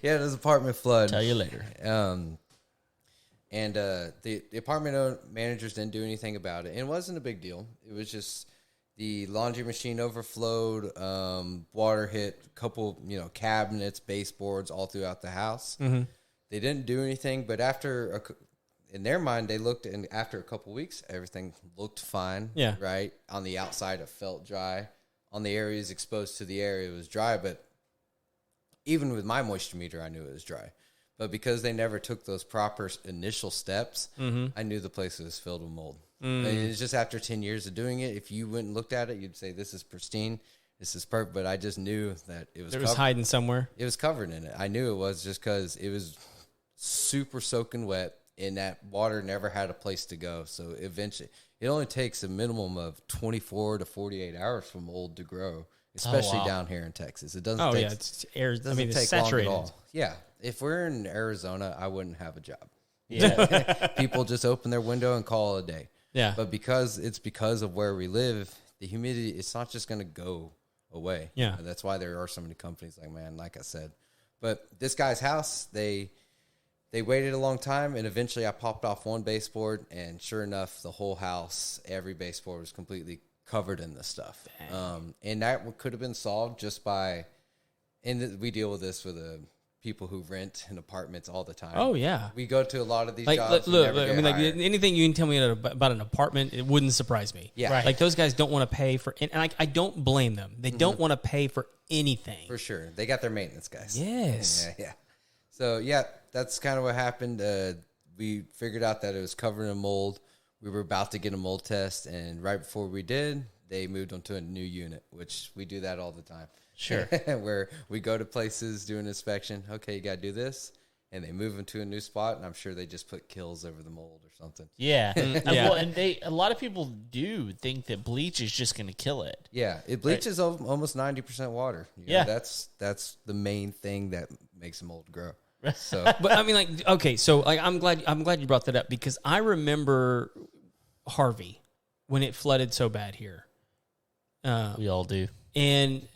Yeah, his apartment flood. Tell you later. And the apartment managers didn't do anything about it. And it wasn't a big deal. It was just the laundry machine overflowed, water hit a couple, cabinets, baseboards all throughout the house. They didn't do anything, but in their mind, they looked, and after a couple weeks, everything looked fine. Yeah. Right? On the outside, it felt dry. On the areas exposed to the area, it was dry, but even with my moisture meter, I knew it was dry. But because they never took those proper initial steps, I knew the place was filled with mold. And it's just after 10 years of doing it, if you went and looked at it, you'd say, this is pristine, this is perfect. But I just knew that it was hiding somewhere. It was covered in it. I knew it was, just because it was super soaking wet, and that water never had a place to go. So eventually, it only takes a minimum of 24 to 48 hours for mold to grow, especially down here in Texas. It doesn't take, it's air. Doesn't take saturated. long at all. Yeah. If we're in Arizona, I wouldn't have a job. Yeah. People just open their window and call it a day. Yeah. But because of where we live, the humidity, it's not just going to go away. Yeah. And that's why there are so many companies like I said. But this guy's house, they waited a long time, and eventually I popped off one baseboard, and sure enough, the whole house, every baseboard was completely covered in this stuff. And that could have been solved just by And we deal with this with people who rent in apartments all the time. Oh yeah, we go to a lot of these like, jobs. Look, I mean, like anything you can tell me about an apartment, it wouldn't surprise me. Yeah, right. Like those guys don't want to pay for, and I don't blame them. They don't want to pay for anything. For sure, they got their maintenance guys. Yes. Yeah. So yeah, that's kind of what happened. We figured out that it was covered in mold. We were about to get a mold test, and right before we did, they moved on to a new unit, which we do that all the time. Sure. Where we go to places, do an inspection. Okay, you got to do this. And they move them to a new spot, and I'm sure they just put kills over the mold or something. Yeah. Well, and a lot of people do think that bleach is just going to kill it. Yeah, it bleaches almost 90% water. You know, that's the main thing that makes the mold grow. So, but I mean, like, okay, so like, I'm glad you brought that up, because I remember Harvey when it flooded so bad here. We all do. And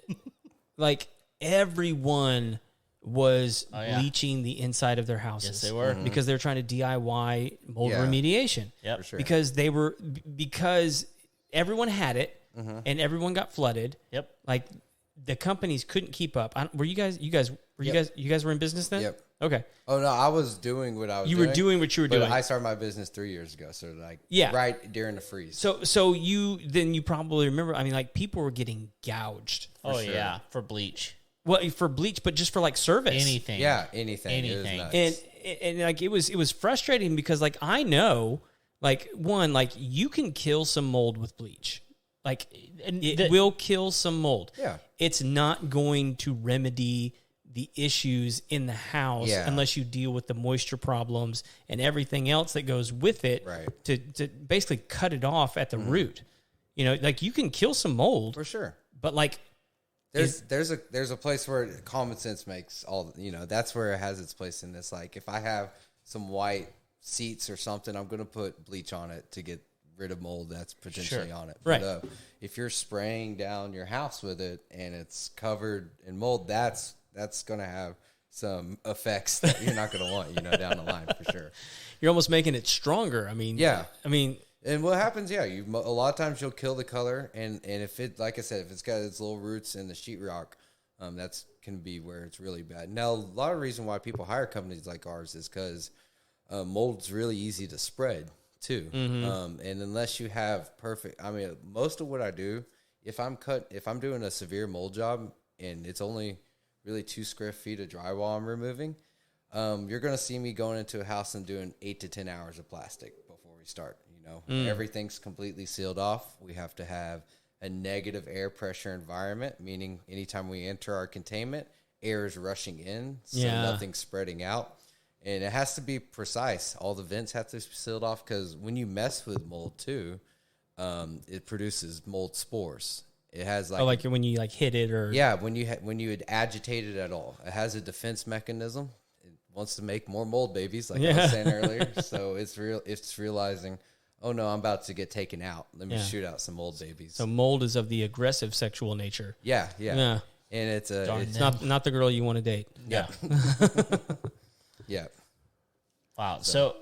like everyone was bleaching the inside of their houses. Yes, they were. Because they were trying to DIY mold remediation. Yep. For sure. Because everyone had it and everyone got flooded. Yep. Like the companies couldn't keep up. Were you guys were in business then? Yep. Okay. Oh no, I was doing what I was. You were doing what you were doing. I started my business 3 years ago, so like right during the freeze. So you probably remember. I mean, like people were getting gouged. For sure. Yeah, for bleach. Well, for bleach, but just for like service, anything. Yeah, anything. It was nuts. And like it was frustrating because like I know, like one, like you can kill some mold with bleach. Like it will kill some mold. Yeah, it's not going to remedy the issues in the house unless you deal with the moisture problems and everything else that goes with it, right, to basically cut it off at the root. You know, like you can kill some mold for sure, but like there's a place where common sense makes all, you know, that's where it has its place in this. Like if I have some white seats or something, I'm going to put bleach on it to get rid of mold that's potentially on it. Right. But if you're spraying down your house with it and it's covered in mold, that's going to have some effects that you're not going to want, you know, down the line for sure. You're almost making it stronger. I mean, and what happens? Yeah, a lot of times you'll kill the color, and if it, like I said, if it's got its little roots in the sheetrock, that's can be where it's really bad. Now, a lot of reason why people hire companies like ours is because mold's really easy to spread too, and unless you have perfect, I mean, most of what I do, if I'm doing a severe mold job and it's only really 2 square feet of drywall I'm removing, you're going to see me going into a house and doing 8 to 10 hours of plastic before we start. You know, everything's completely sealed off. We have to have a negative air pressure environment, meaning anytime we enter our containment, air is rushing in, so nothing's spreading out. And it has to be precise. All the vents have to be sealed off, because when you mess with mold too, it produces mold spores. It has like when you like hit it or when you would agitate it at all, it has a defense mechanism. It wants to make more mold babies, like I was saying earlier. So it's realizing, oh no, I'm about to get taken out. Let me shoot out some mold babies. So mold is of the aggressive sexual nature. Yeah. And it's not the girl you want to date. Yeah. Yeah. Wow. So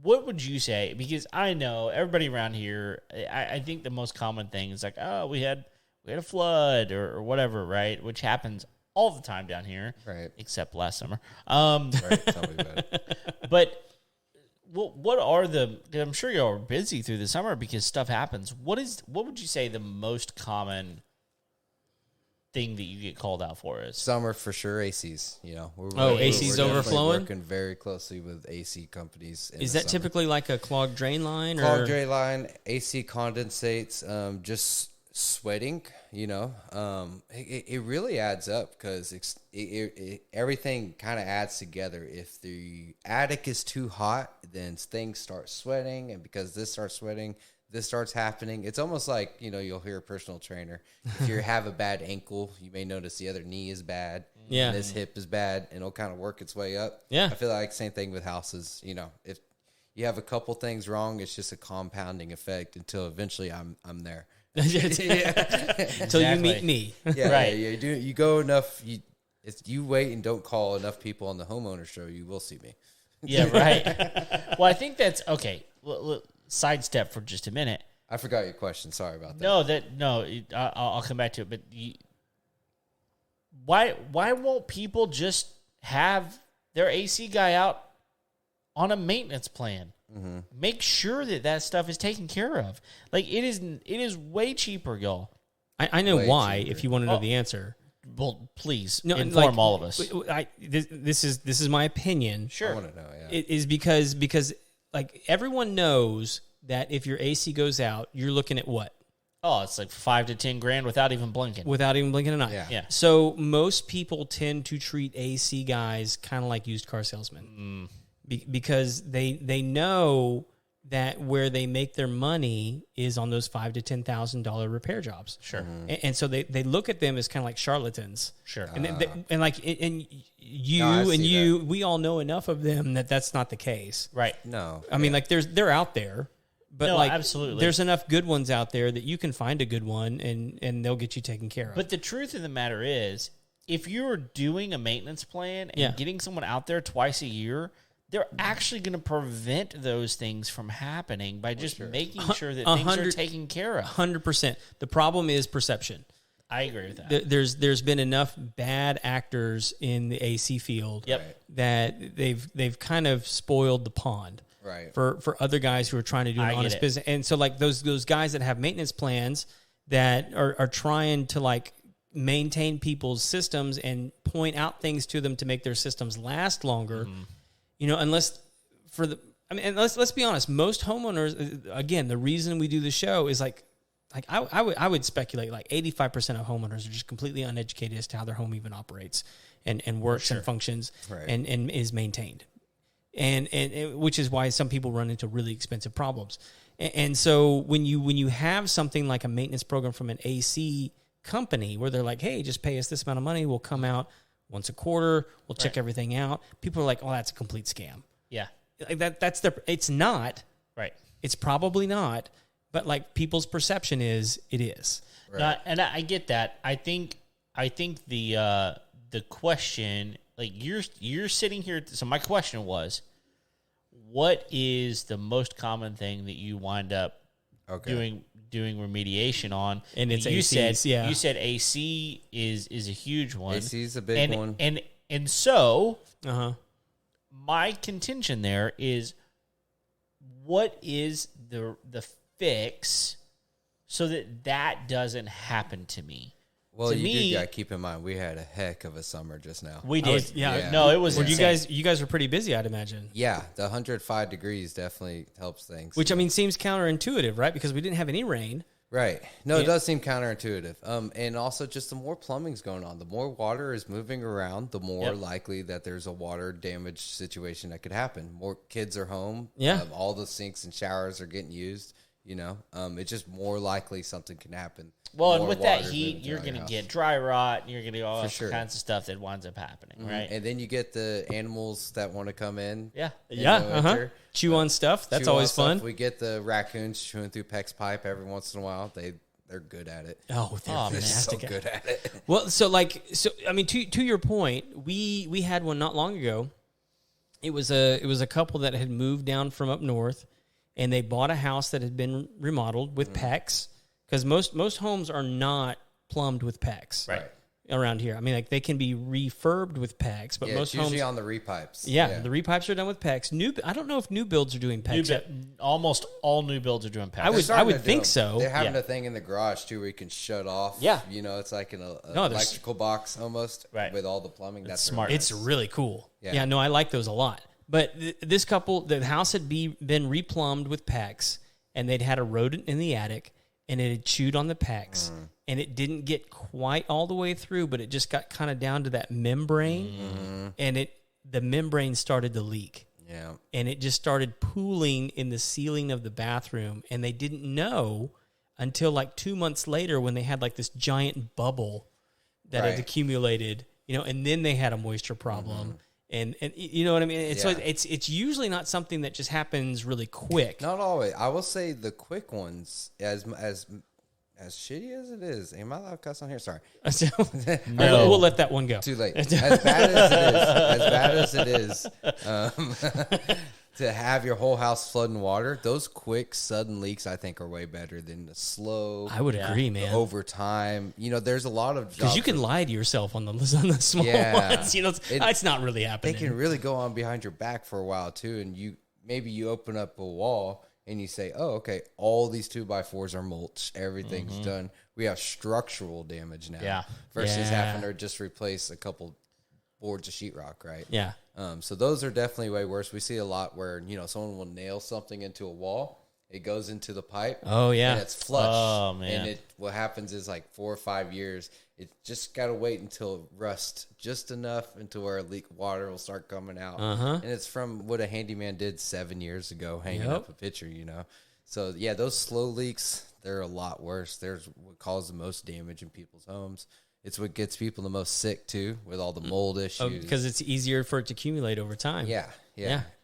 what would you say? Because I know everybody around here, I think the most common thing is like, oh, we had a flood or whatever, right? Which happens all the time down here, right? Except last summer. Right. Tell me about it. But what are I'm sure you're busy through the summer because stuff happens. What would you say the most common thing that you get called out for is? Summer for sure. ACs, you know. ACs overflowing. Working very closely with AC companies. Is that typically like a clogged drain line? Clogged drain line, AC condensates, just sweating. You know, it really adds up because everything kind of adds together. If the attic is too hot, then things start sweating, and because this starts sweating, this starts happening. It's almost like, you know, you'll hear a personal trainer. If you have a bad ankle, you may notice the other knee is bad. Yeah. And this hip is bad, and it'll kind of work its way up. Yeah. I feel like same thing with houses. You know, if you have a couple things wrong, it's just a compounding effect until eventually I'm there. Until you meet me. Yeah. Right. Yeah, you go enough. If you wait and don't call enough people on the Homeowner Show, you will see me. Yeah. Right. Well, I think that's okay. Sidestep for just a minute. I forgot your question. Sorry about that. No, I'll come back to it. But why won't people just have their AC guy out on a maintenance plan? Mm-hmm. Make sure that stuff is taken care of. Like it is way cheaper, y'all. I know Way why. cheaper. If you want to know the answer, Well, please inform inform all of us. This is my opinion. Sure. I want to know. Yeah. It is because like everyone knows that if your AC goes out, you're looking at what? Oh, it's like $5 to $10,000 without even blinking. Without even blinking an eye. Yeah. Yeah. So most people tend to treat AC guys kind of like used car salesmen because they know that where they make their money is on those $5,000 to $10,000 repair jobs. Sure. And so they look at them as kind of like charlatans. Sure. And like and you No, I and see you, we all know enough of them that that's not the case. Right. No. I mean, like they're out there, but No, like absolutely. there's enough good ones out there that you can find a good one and they'll get you taken care of. But the truth of the matter is, if you're doing a maintenance plan and Yeah. getting someone out there twice a year, they're actually going to prevent those things from happening by just making sure that things are taken care of. 100%. The problem is perception. I agree with that. There's been enough bad actors in the AC field Yep. that they've kind of spoiled the pond. Right. For other guys who are trying to do an I get honest it. business. And so like those guys that have maintenance plans that are trying to like maintain people's systems and point out things to them to make their systems last longer, you know, unless for the I mean, and let's be honest, most homeowners, again, the reason we do the show is like I would speculate like 85% of homeowners are just completely uneducated as to how their home even operates and works and functions and is maintained. And which is why some people run into really expensive problems. And so when you have something like a maintenance program from an AC company where they're like, hey, just pay us this amount of money, we'll come out once a quarter, we'll check everything out. People are like, oh, that's a complete scam. Yeah. Like it's not. Right. It's probably not, but like people's perception is it is. Right. No, and I get that. I think the question, like you're sitting here. So my question was, what is the most common thing that you wind up doing remediation on? And it's you ACs, said you said AC is a huge one. AC is a big one. And so Uh-huh. my contention there is, what is the fix so that doesn't happen to me? Well, to you me, do got to keep in mind, we had a heck of a summer just now. We did. yeah. No, it was Well, insane. you guys were pretty busy, I'd imagine. Yeah, the 105 degrees definitely helps things. Which I mean seems counterintuitive, right? Because we didn't have any rain. Right. No, it does seem counterintuitive. And also just the more plumbing's going on, the more water is moving around, the more likely that there's a water damage situation that could happen. More kids are home. Yeah. All the sinks and showers are getting used, you know. It's just more likely something can happen. Well, and More with that water's heat, moving you're throughout going to your house. get dry rot, and you're going to get all sure. kinds of stuff that winds up happening, right? And then you get the animals that want to come in. Yeah. in Yeah. the Uh-huh. winter. Chew on stuff. That's Chew on always stuff. fun. We get the raccoons chewing through Peck's pipe every once in a while. They're good at it. Oh, they're Oh, They're so fantastic. good at it. Well, so I mean, to your point, we had one not long ago. It was a couple that had moved down from up north, and they bought a house that had been remodeled with PEX, because most homes are not plumbed with PEX Right. around here. I mean, like they can be refurbed with PEX, but Yeah, most it's usually homes, on the repipes. the repipes are done with PEX. I don't know if new builds are doing PEX. yet. Almost all new builds are doing I would- PEX. Starting to do think them. so. They're having Yeah. a thing in the garage too where you can shut off. Yeah. You know, it's like an No, there's- electrical box almost Right. with all the plumbing. That's smart. really It's nice. really cool. Yeah. Yeah, no, I like those a lot. But this couple, the house had been replumbed with PEX, and they'd had a rodent in the attic, and it had chewed on the PEX, and it didn't get quite all the way through, but it just got kind of down to that membrane, and the membrane started to leak. Yeah. And it just started pooling in the ceiling of the bathroom, and they didn't know until like 2 months later when they had like this giant bubble that had Right. accumulated, you know, and then they had a moisture problem. And you know what I mean? It's Yeah. so it's usually not something that just happens really quick. Not always. I will say the quick ones, as shitty as it is. Am I allowed to cuss on here? Sorry. No. We'll let that one go. Too late. As bad as it is, to have your whole house flood in water, those quick, sudden leaks, I think, are way better than the slow. I would agree, man. Over time, there's a lot of because you can lie to yourself on the small ones. It's not really happening. They can really go on behind your back for a while too, and maybe you open up a wall and you say, "Oh, okay, all these 2x4s are mulched. Everything's done. We have structural damage now." Yeah. Versus having to just replace a couple boards of sheetrock, right? Yeah. So those are definitely way worse. We see a lot where, someone will nail something into a wall. It goes into the pipe. Oh, yeah. And it's flush. Oh, man. And what happens is like 4 or 5 years, it just got to wait until it rusts just enough into where water will start coming out. And it's from what a handyman did 7 years ago, hanging up a picture, So, yeah, those slow leaks, they're a lot worse. There's what causes the most damage in people's homes. It's what gets people the most sick, too, with all the mold issues. Because it's easier for it to accumulate over time. Yeah.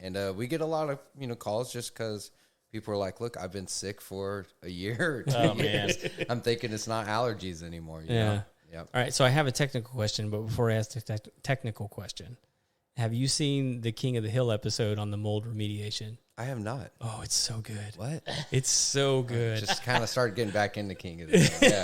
And we get a lot of, calls just because people are like, look, I've been sick for a year or 2 years. Man. I'm thinking it's not allergies anymore. You know? Yep. All right, so I have a technical question, but before I ask the technical question, have you seen the King of the Hill episode on the mold remediation? I have not. Oh, it's so good. What? It's so good. Just kind of started getting back into King of the Hill. Yeah.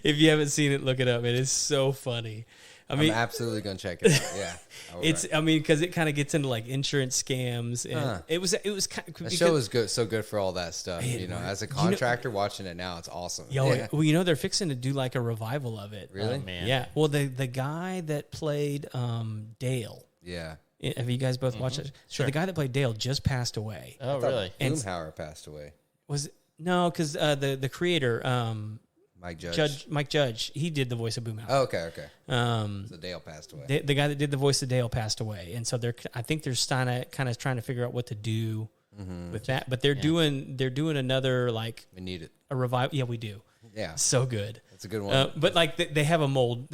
If you haven't seen it, look it up. It is so funny. I'm absolutely going to check it out. Yeah. Because it kind of gets into like insurance scams. And it was kind of, the show is good, so good for all that stuff. As a contractor watching it now, it's awesome. Well, they're fixing to do like a revival of it. Really? Oh, man. Yeah. Well, the guy that played Dale. Yeah. Have you guys both watched it? Sure. So the guy that played Dale just passed away. Oh, really? Boomhauer passed away. No, because the creator, Mike Judge. He did the voice of Boomhauer. Oh, okay. So Dale passed away. The guy that did the voice of Dale passed away, and so I think they're kind of trying to figure out what to do with that. But they're doing another like we need it a revival. Yeah, we do. Yeah, so good. It's a good one. But like they have a mold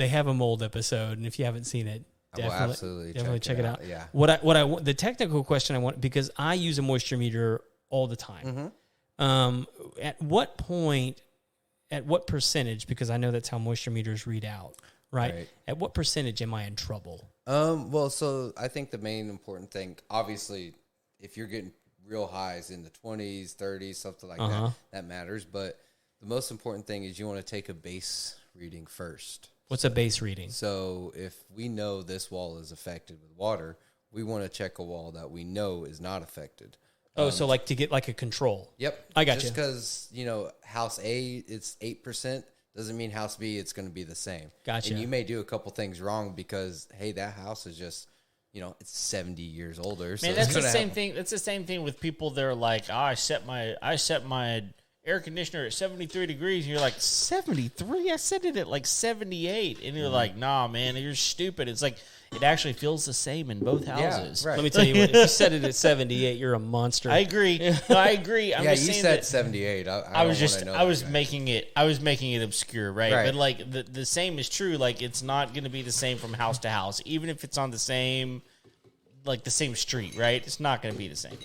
episode, and if you haven't seen it, definitely check it out. Yeah. The technical question I want, because I use a moisture meter all the time. At what point? At what percentage, because I know that's how moisture meters read out, right? At what percentage am I in trouble? Well, so I think the main important thing, obviously, if you're getting real highs in the 20s, 30s, something like that matters. But the most important thing is you want to take a base reading first. What's a base reading? So if we know this wall is affected with water, we want to check a wall that we know is not affected. So like to get like a control. Yep. I got you. Just because, house A, it's 8%, doesn't mean house B, it's going to be the same. Gotcha. And you may do a couple things wrong because, hey, that house is just, it's 70 years older. So man, that's the same thing. That's the same thing with people that are like, I set my air conditioner at 73 degrees. And you're like, 73? I set it at like 78. And you're like, nah, man, you're stupid. It's like, it actually feels the same in both houses. Yeah, right. Let me tell you what, if you set it at 78, you're a monster. I agree. No, I agree. I'm just you saying said that 78. I was making it obscure, right? But like the same is true. Like it's not going to be the same from house to house, even if it's on the same street, right? It's not going to be the same.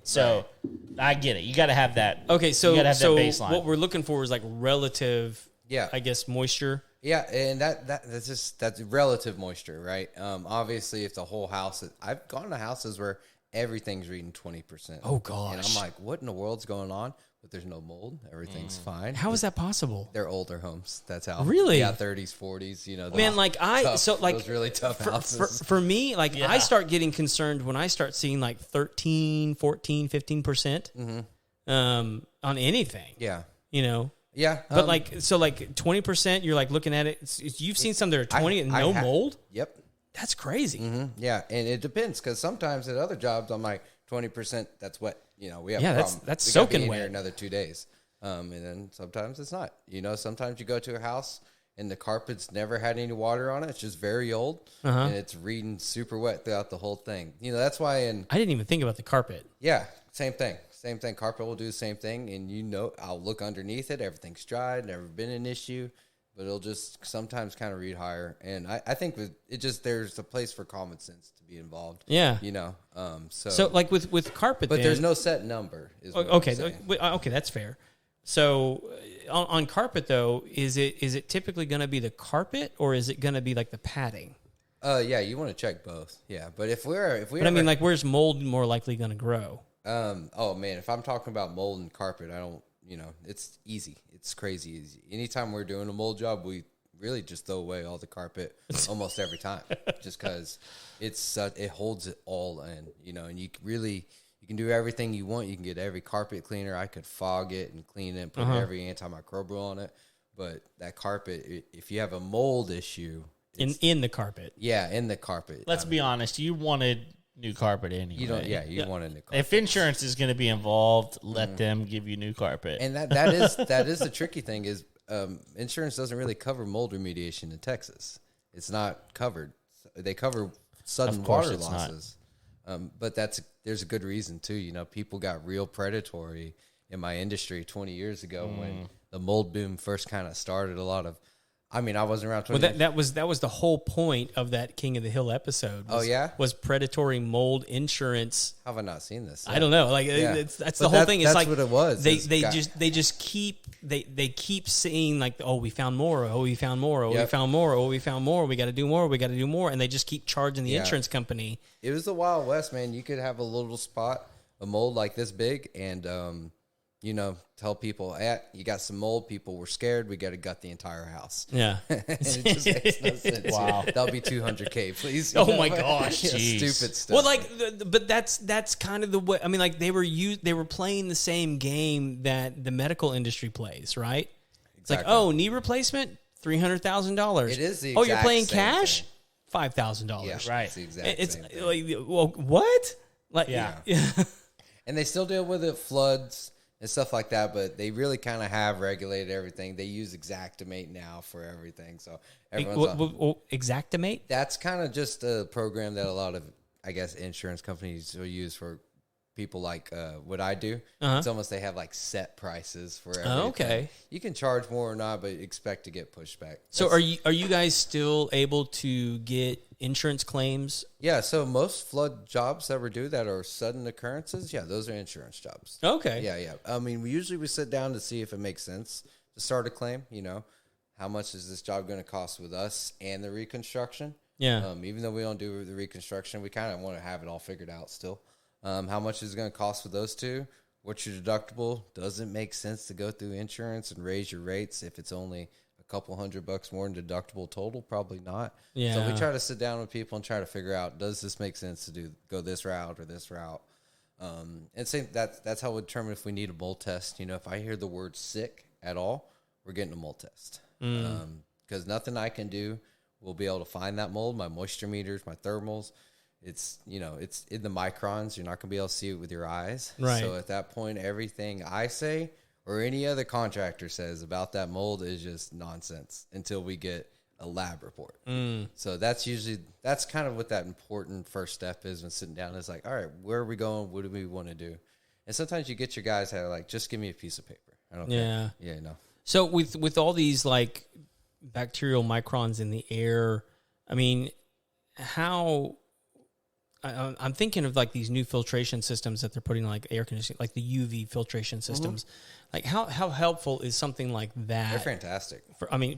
So I get it. You got to have that. Okay, so you got to have that baseline. What we're looking for is like relative, I guess, moisture. Yeah, and that's relative moisture, right? Obviously, if the whole house, I've gone to houses where everything's reading 20%. Oh gosh, and I'm like, what in the world's going on? But there's no mold, everything's fine. How is that possible? They're older homes. That's how. Really? Yeah, 30s, 40s. Man, like those really tough houses. For me, like I start getting concerned when I start seeing like 13, 14, 15% on anything. Yeah. Yeah, but like 20%, you're like looking at it. You've seen some that are 20 and no mold. Yep, that's crazy. Yeah, and it depends because sometimes at other jobs I'm like 20%. That's wet. We have a problem. That's we soaking wet. Here another 2 days, and then sometimes it's not. Sometimes you go to a house and the carpet's never had any water on it. It's just very old, and it's reading super wet throughout the whole thing. That's why. I didn't even think about the carpet. Yeah, same thing. Same thing. Carpet will do the same thing, and I'll look underneath it. Everything's dried, never been an issue, but it'll just sometimes kind of read higher. And I think there's a place for common sense to be involved. Yeah, So like with carpet, but there's no set number. Okay, that's fair. So on carpet though, is it typically going to be the carpet or is it going to be like the padding? Yeah, you want to check both. Yeah, but But I mean, like, where's mold more likely going to grow? Oh man, if I'm talking about mold and carpet, I don't. It's easy. It's crazy easy. Anytime we're doing a mold job, we really just throw away all the carpet almost every time, just because it holds it all in. And you can do everything you want. You can get every carpet cleaner. I could fog it and clean it, and put every antimicrobial on it. But that carpet, if you have a mold issue, in the carpet, in the carpet. Let's be honest. You wanted new carpet anyway. You don't. Yeah, you want a new carpet. If insurance is going to be involved, let them give you new carpet. And that is the tricky thing is insurance doesn't really cover mold remediation in Texas. It's not covered. They cover sudden water losses. But there's a good reason too. People got real predatory in my industry 20 years ago when the mold boom first kind of started. I wasn't around 20 years. That was the whole point of that King of the Hill episode. Was predatory mold insurance. How have I not seen this? I don't know. Like that's the whole thing. It's like what it was. They just keep saying like, oh, we found more. Oh, we found more. Oh, we found more. Oh, we found more. We got to do more. We got to do more. And they just keep charging the insurance company. It was the Wild West, man. You could have a little spot, a mold like this big, and tell people, you got some mold. People were scared. We got to gut the entire house. Yeah. And it just makes no sense. Wow. That'll be $200K, please. Oh my gosh. Stupid stuff. Well, but that's kind of the way. I mean, like they were playing the same game that the medical industry plays, right? It's like, oh, knee replacement, $300,000. It is the exact you're playing same cash, thing. $5,000. Yeah, right. It's the exact It's same thing. like, well, what? Like, yeah. And they still deal with it, floods and stuff like that, but they really kind of have regulated everything. They use Xactimate now for everything. So everyone's Xactimate? That's kind of just a program that a lot of, I guess, insurance companies will use for people like what I do. It's almost they have like set prices for everything. Oh, okay. You can charge more or not, but expect to get pushback. So are you guys still able to get insurance claims? Yeah, so most flood jobs that we do that are sudden occurrences, those are insurance jobs. Okay. Yeah. I mean, we sit down to see if it makes sense to start a claim. How much is this job going to cost with us and the reconstruction? Yeah. Even though we don't do the reconstruction, we kind of want to have it all figured out still. How much is it going to cost with those two? What's your deductible? Does it make sense to go through insurance and raise your rates if it's only a couple $100 more in deductible total? Probably not. Yeah. So we try to sit down with people and try to figure out, does this make sense to go this route or this route? And same that's how we determine if we need a mold test. If I hear the word sick at all, we're getting a mold test. Because nothing I can do will be able to find that mold. My moisture meters, my thermals. It's it's in the microns. You're not going to be able to see it with your eyes. Right. So at that point, everything I say or any other contractor says about that mold is just nonsense until we get a lab report. So that's kind of what that important first step is when sitting down. Is like, all right, where are we going? What do we want to do? And sometimes you get your guys that are like, just give me a piece of paper. I don't care. Yeah, no. So with all these like bacterial microns in the air, I mean, how... I'm thinking of like these new filtration systems that they're putting like air conditioning, like the UV filtration systems. Like how helpful is something like that? They're fantastic.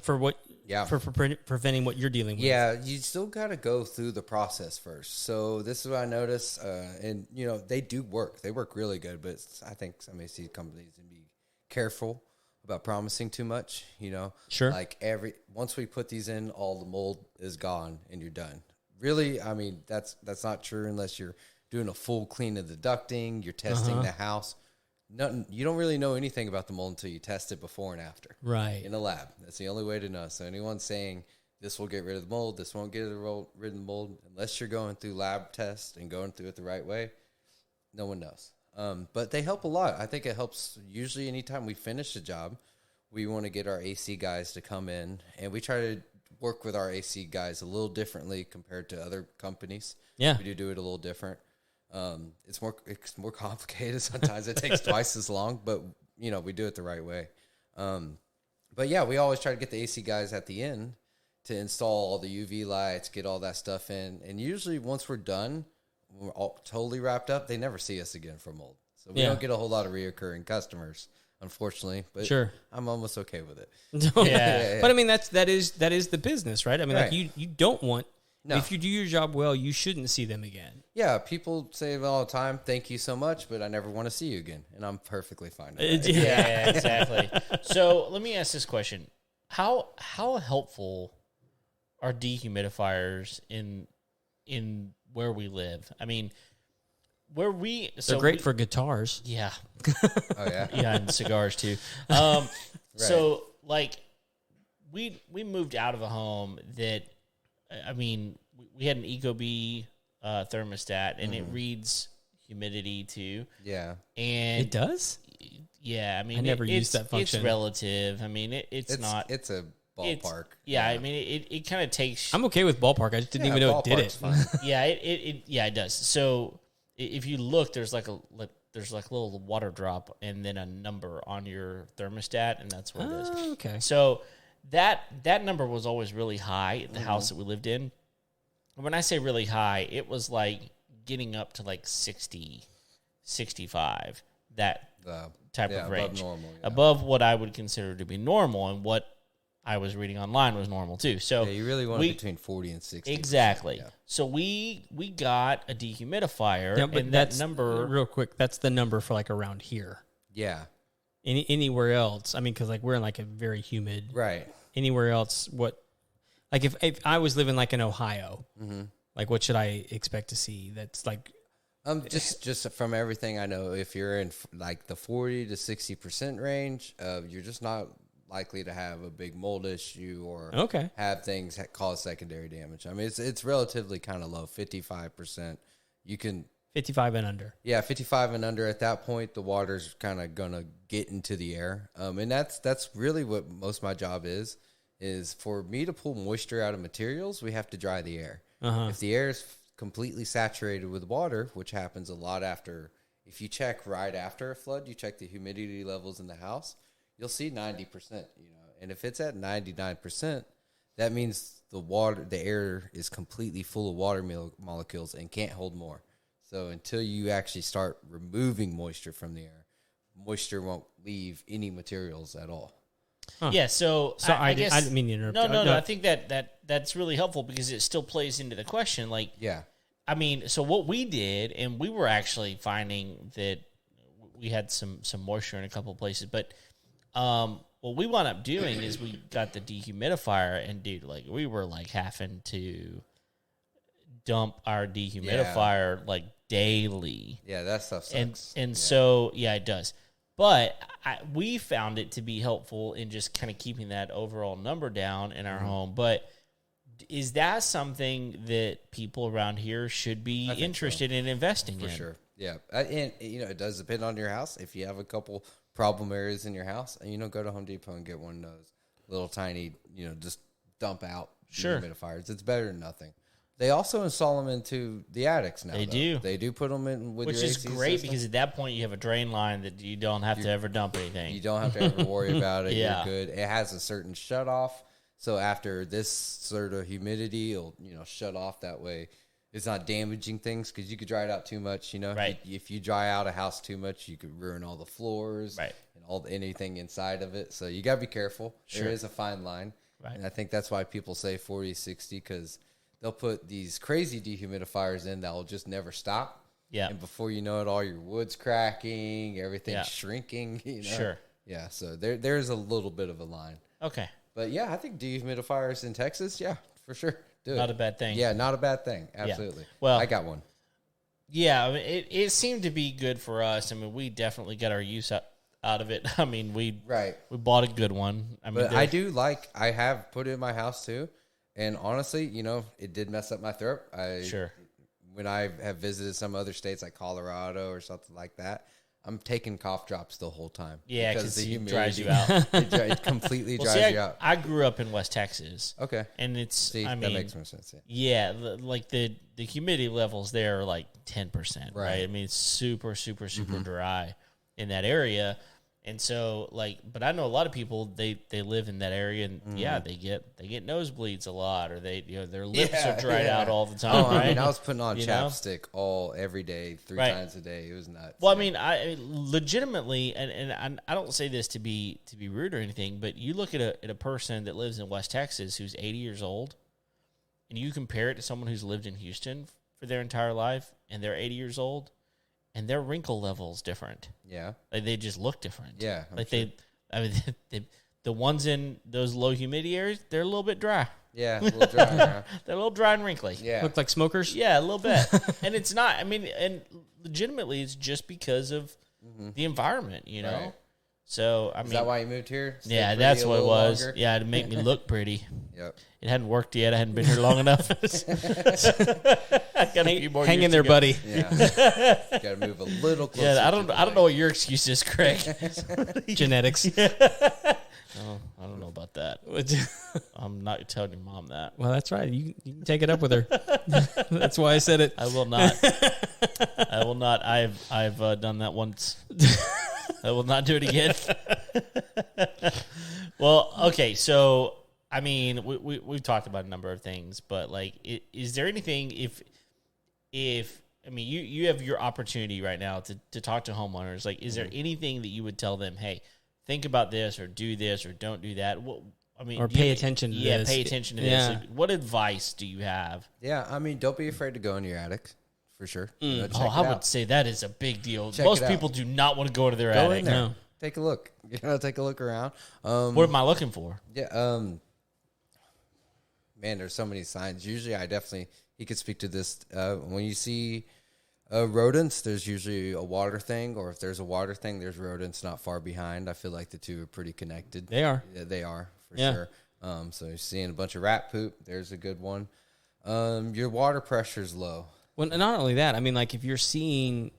For what? Yeah. For preventing what you're dealing with. Yeah, you still got to go through the process first. So this is what I noticed, and they do work. They work really good, but I think some of these companies need to be careful about promising too much. Sure. Like once we put these in, all the mold is gone and you're done. Really, I mean, that's not true unless you're doing a full clean of the ducting, you're testing the house. You don't really know anything about the mold until you test it before and after. Right. In a lab. That's the only way to know. So anyone saying this will get rid of the mold, this won't get rid of the mold, unless you're going through lab tests and going through it the right way, no one knows. But they help a lot. I think it helps usually anytime we finish a job, we want to get our AC guys to come in, and we try to work with our AC guys a little differently compared to other companies. Yeah. We do it a little different. It's more complicated. Sometimes it takes twice as long, but we do it the right way. But yeah, we always try to get the AC guys at the end to install all the UV lights, get all that stuff in. And usually once we're done, we're all totally wrapped up, they never see us again for mold. So we don't get a whole lot of reoccurring customers, unfortunately, but sure. I'm almost okay with it. Yeah. But I mean, that is the business, right? I mean, like you don't want No. If you do your job well, you shouldn't see them again. Yeah, people say it all the time, thank you so much, but I never want to see you again. And I'm perfectly fine with that. Yeah, exactly. So let me ask this question. How helpful are dehumidifiers in where we live? I mean, They're great for guitars. Yeah. Oh, yeah? Yeah, and cigars too. So like we moved out of a home that, I mean, we had an Ecobee thermostat, and it reads humidity too. Yeah. And It does? yeah, I mean, I never used that function. It's relative. I mean, it's not. It's a ballpark. I mean, it kind of takes. I'm okay with ballpark. I just didn't even know it did it. Fine. Yeah, it does. So if you look, there's like a little water drop and then a number on your thermostat, and that's what it is. Oh, okay. So that number was always really high at the house that we lived in. When I say really high, it was like getting up to like 60, 65, that type of range. Above normal. Yeah. Above what I would consider to be normal, and what I was reading online was normal too. So yeah, you really want between 40 and 60. Exactly. Yeah. So we got a dehumidifier, Yeah, but and that's that number... real quick, that's the number for like around here. Yeah. Anywhere else, I mean, because like we're in like a very humid. Right. Anywhere else, what? Like if I was living like in Ohio, like what should I expect to see? That's like... Just from everything I know, if you're in like the 40 to 60% range, you're just not likely to have a big mold issue or have things that cause secondary damage. I mean, it's relatively kind of low, 55%. You can 55 and under. Yeah, 55 and under. At that point, the water's kind of gonna get into the air, and that's really what most of my job is for me to pull moisture out of materials. We have to dry the air. If the air is completely saturated with water, which happens a lot after, if you check right after a flood, you check the humidity levels in the house, you'll see 90%, and if it's at 99%, that means the air is completely full of water molecules and can't hold more. So until you actually start removing moisture from the air, moisture won't leave any materials at all. Huh. Yeah, so I guess... I didn't mean to interrupt. No, I think that's really helpful because it still plays into the question. Like, yeah. I mean, so what we did, and we were actually finding that we had some moisture in a couple of places, but what we wound up doing is we got the dehumidifier, and dude, like we were like having to dump our dehumidifier like daily. Yeah, that stuff sucks. And so it does. But we found it to be helpful in just kind of keeping that overall number down in our home. But is that something that people around here should be interested in investing in? For sure. Yeah. And, it does depend on your house. If you have a couple problem areas in your house, go to Home Depot and get one of those little tiny, just dump out dehumidifiers. It's better than nothing. They also install them into the attics now. They do put them in with which your is AC great system. Because at that point you have a drain line that you don't have to ever dump anything. You don't have to ever worry about it. Yeah. You're good. It has a certain shut off. So after this sort of humidity, it'll shut off that way. It's not damaging things because you could dry it out too much. Right. If you dry out a house too much, you could ruin all the floors right. and anything inside of it. So you got to be careful. Sure. There is a fine line. Right. And I think that's why people say 40, 60 because they'll put these crazy dehumidifiers in that will just never stop. Yeah. And before you know it, all your wood's cracking, everything's shrinking. Sure. Yeah. So there's a little bit of a line. Okay. But yeah, I think dehumidifiers in Texas, yeah, for sure. Not a bad thing. Yeah, not a bad thing. Absolutely. Yeah. Well, I got one. Yeah, I mean, it seemed to be good for us. I mean, we definitely got our use out of it. I mean, we bought a good one. I mean, but I have put it in my house too. And honestly, it did mess up my throat. When I have visited some other states like Colorado or something like that, I'm taking cough drops the whole time. Yeah, because it dries you out. It completely dries you out. I grew up in West Texas. Okay. And it's, that makes more sense. Yeah, like the humidity levels there are like 10%, right? I mean, it's super, super, super dry in that area. And so, but I know a lot of people, they live in that area, and they get nosebleeds a lot, or their lips are dried out all the time. Right? I mean, I was putting on chapstick every day, 3 times a day. It was nuts. Well, I mean, I legitimately, and I don't say this to be rude or anything, but you look at a person that lives in West Texas who's 80 years old, and you compare it to someone who's lived in Houston for their entire life, and they're 80 years old, and their wrinkle level is different. Yeah. Like, they just look different. Yeah. Like, the ones in those low humidity areas, they're a little bit dry. Yeah, a little dry. They're a little dry and wrinkly. Yeah. Look like smokers? Yeah, a little bit. And it's not, and legitimately, it's just because of the environment, you know? Right. So, Is that why you moved here? Stay yeah, pretty that's a what it little was. longer? Yeah, to make me look pretty. Yep. It hadn't worked yet. I hadn't been here long enough. I got a few more Hang years in there, to go. buddy. Yeah. Got to move a little closer. Yeah, I to don't the know what your excuse is, Craig. Genetics. Oh, I don't know about that. I'm not telling your mom that. Well, that's right. You can take it up with her. That's why I said it. I will not. I will not. I've done that once. I will not do it again. Well, okay. So, I mean, we've talked about a number of things, but like, is there anything if I mean, you have your opportunity right now to talk to homeowners. Like, is there anything that you would tell them? Hey, think about this, or do this, or don't do that. Well, I mean, Or pay attention to this. Yeah, pay attention to this. Like, what advice do you have? Yeah, I mean, don't be afraid to go in your attic, for sure. You know, check Oh, it I would out. say that is a big deal. Check Most it out. people do not want to go to their Go attic. in there. No. Take a look. You know, take a look around. What am I looking for? Yeah. Man, there's so many signs. Usually, he could speak to this. When you see rodents, there's usually a water thing, or if there's a water thing, there's rodents not far behind. I feel like the two are pretty connected. They are. Yeah, they are, for Yeah. sure. So you're seeing a bunch of rat poop. There's a good one. Your water pressure's low. Well, not only that, I mean, like if you're seeing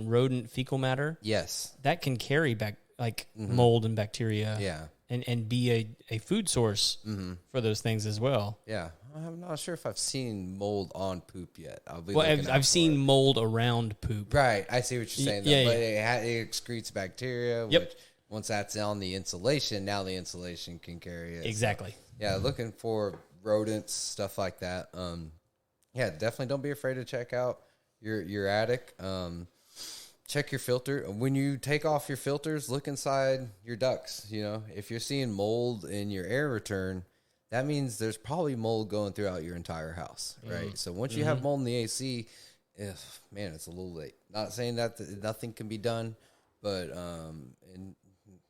rodent fecal matter, Yes. that can carry back like mold and bacteria. Yeah. And be a food source for those things as well. Yeah. I'm not sure if I've seen mold on poop yet. I'll be Well, looking out I've for seen it. mold around poop. Right. I see what you're saying, though. Yeah, But yeah. it excretes bacteria, Yep. which once that's on the insulation, now the insulation can carry it. Exactly. So, yeah, looking for rodents, stuff like that. Yeah, definitely don't be afraid to check out your attic. Check your filter. When you take off your filters, look inside your ducts. You know, if you're seeing mold in your air return, that means there's probably mold going throughout your entire house, right? So once you have mold in the AC, man, it's a little late. Not saying that nothing can be done, but and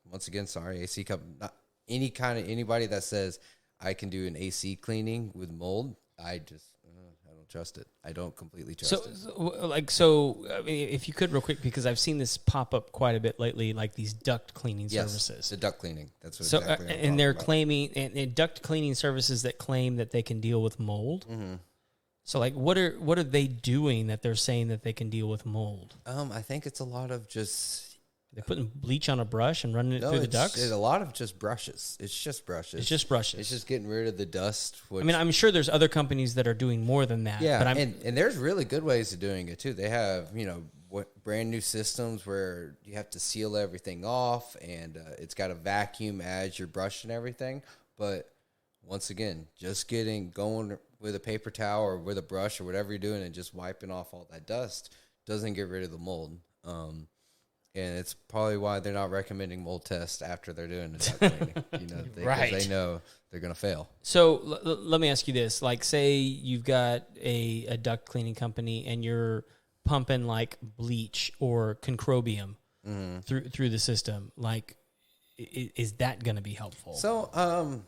once again, sorry, AC company, not anybody that says I can do an AC cleaning with mold, I don't trust it. I don't completely trust it. So, I mean, if you could real quick, because I've seen this pop up quite a bit lately, like these duct cleaning services. The duct cleaning. That's what So, exactly I'm and they're talking about. claiming and duct cleaning services that claim that they can deal with mold. Mm-hmm. So, like, what are they doing that they're saying that they can deal with mold? I think it's a lot of just They're putting bleach on a brush and running it through the ducts. It's a lot of just brushes. It's just brushes. It's just brushes. It's just getting rid of the dust. I mean, I'm sure there's other companies that are doing more than that. yeah, but and there's really good ways of doing it too. They have brand new systems where you have to seal everything off, and it's got a vacuum as you're brushing everything. But once again, just going with a paper towel or with a brush or whatever you're doing, and just wiping off all that dust doesn't get rid of the mold. And it's probably why they're not recommending mold tests after they're doing the duct cleaning. Because Right. they know they're going to fail. So let me ask you this: like, say you've got a duct cleaning company and you're pumping like bleach or concrobium through the system. Like, is that going to be helpful? So,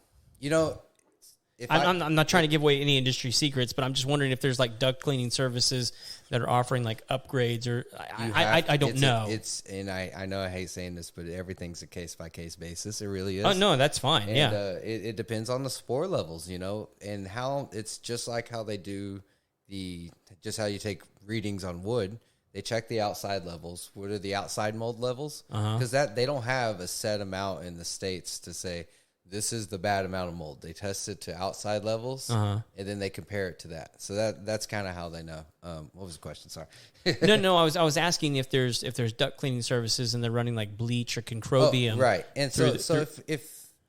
if I'm not trying to give away any industry secrets, but I'm just wondering if there's like duct cleaning services that are offering like upgrades, or I don't know. I know I hate saying this, but everything's a case by case basis. It really is. Oh no, that's fine. And, yeah, it depends on the spore levels, and how it's just like how they do just how you take readings on wood. They check the outside levels. What are the outside mold levels? Because they don't have a set amount in the States to say this is the bad amount of mold. They test it to outside levels, and then they compare it to that. So that's kind of how they know. What was the question? Sorry. no. I was asking if there's duct cleaning services and they're running like bleach or concrobium. Oh, right. And so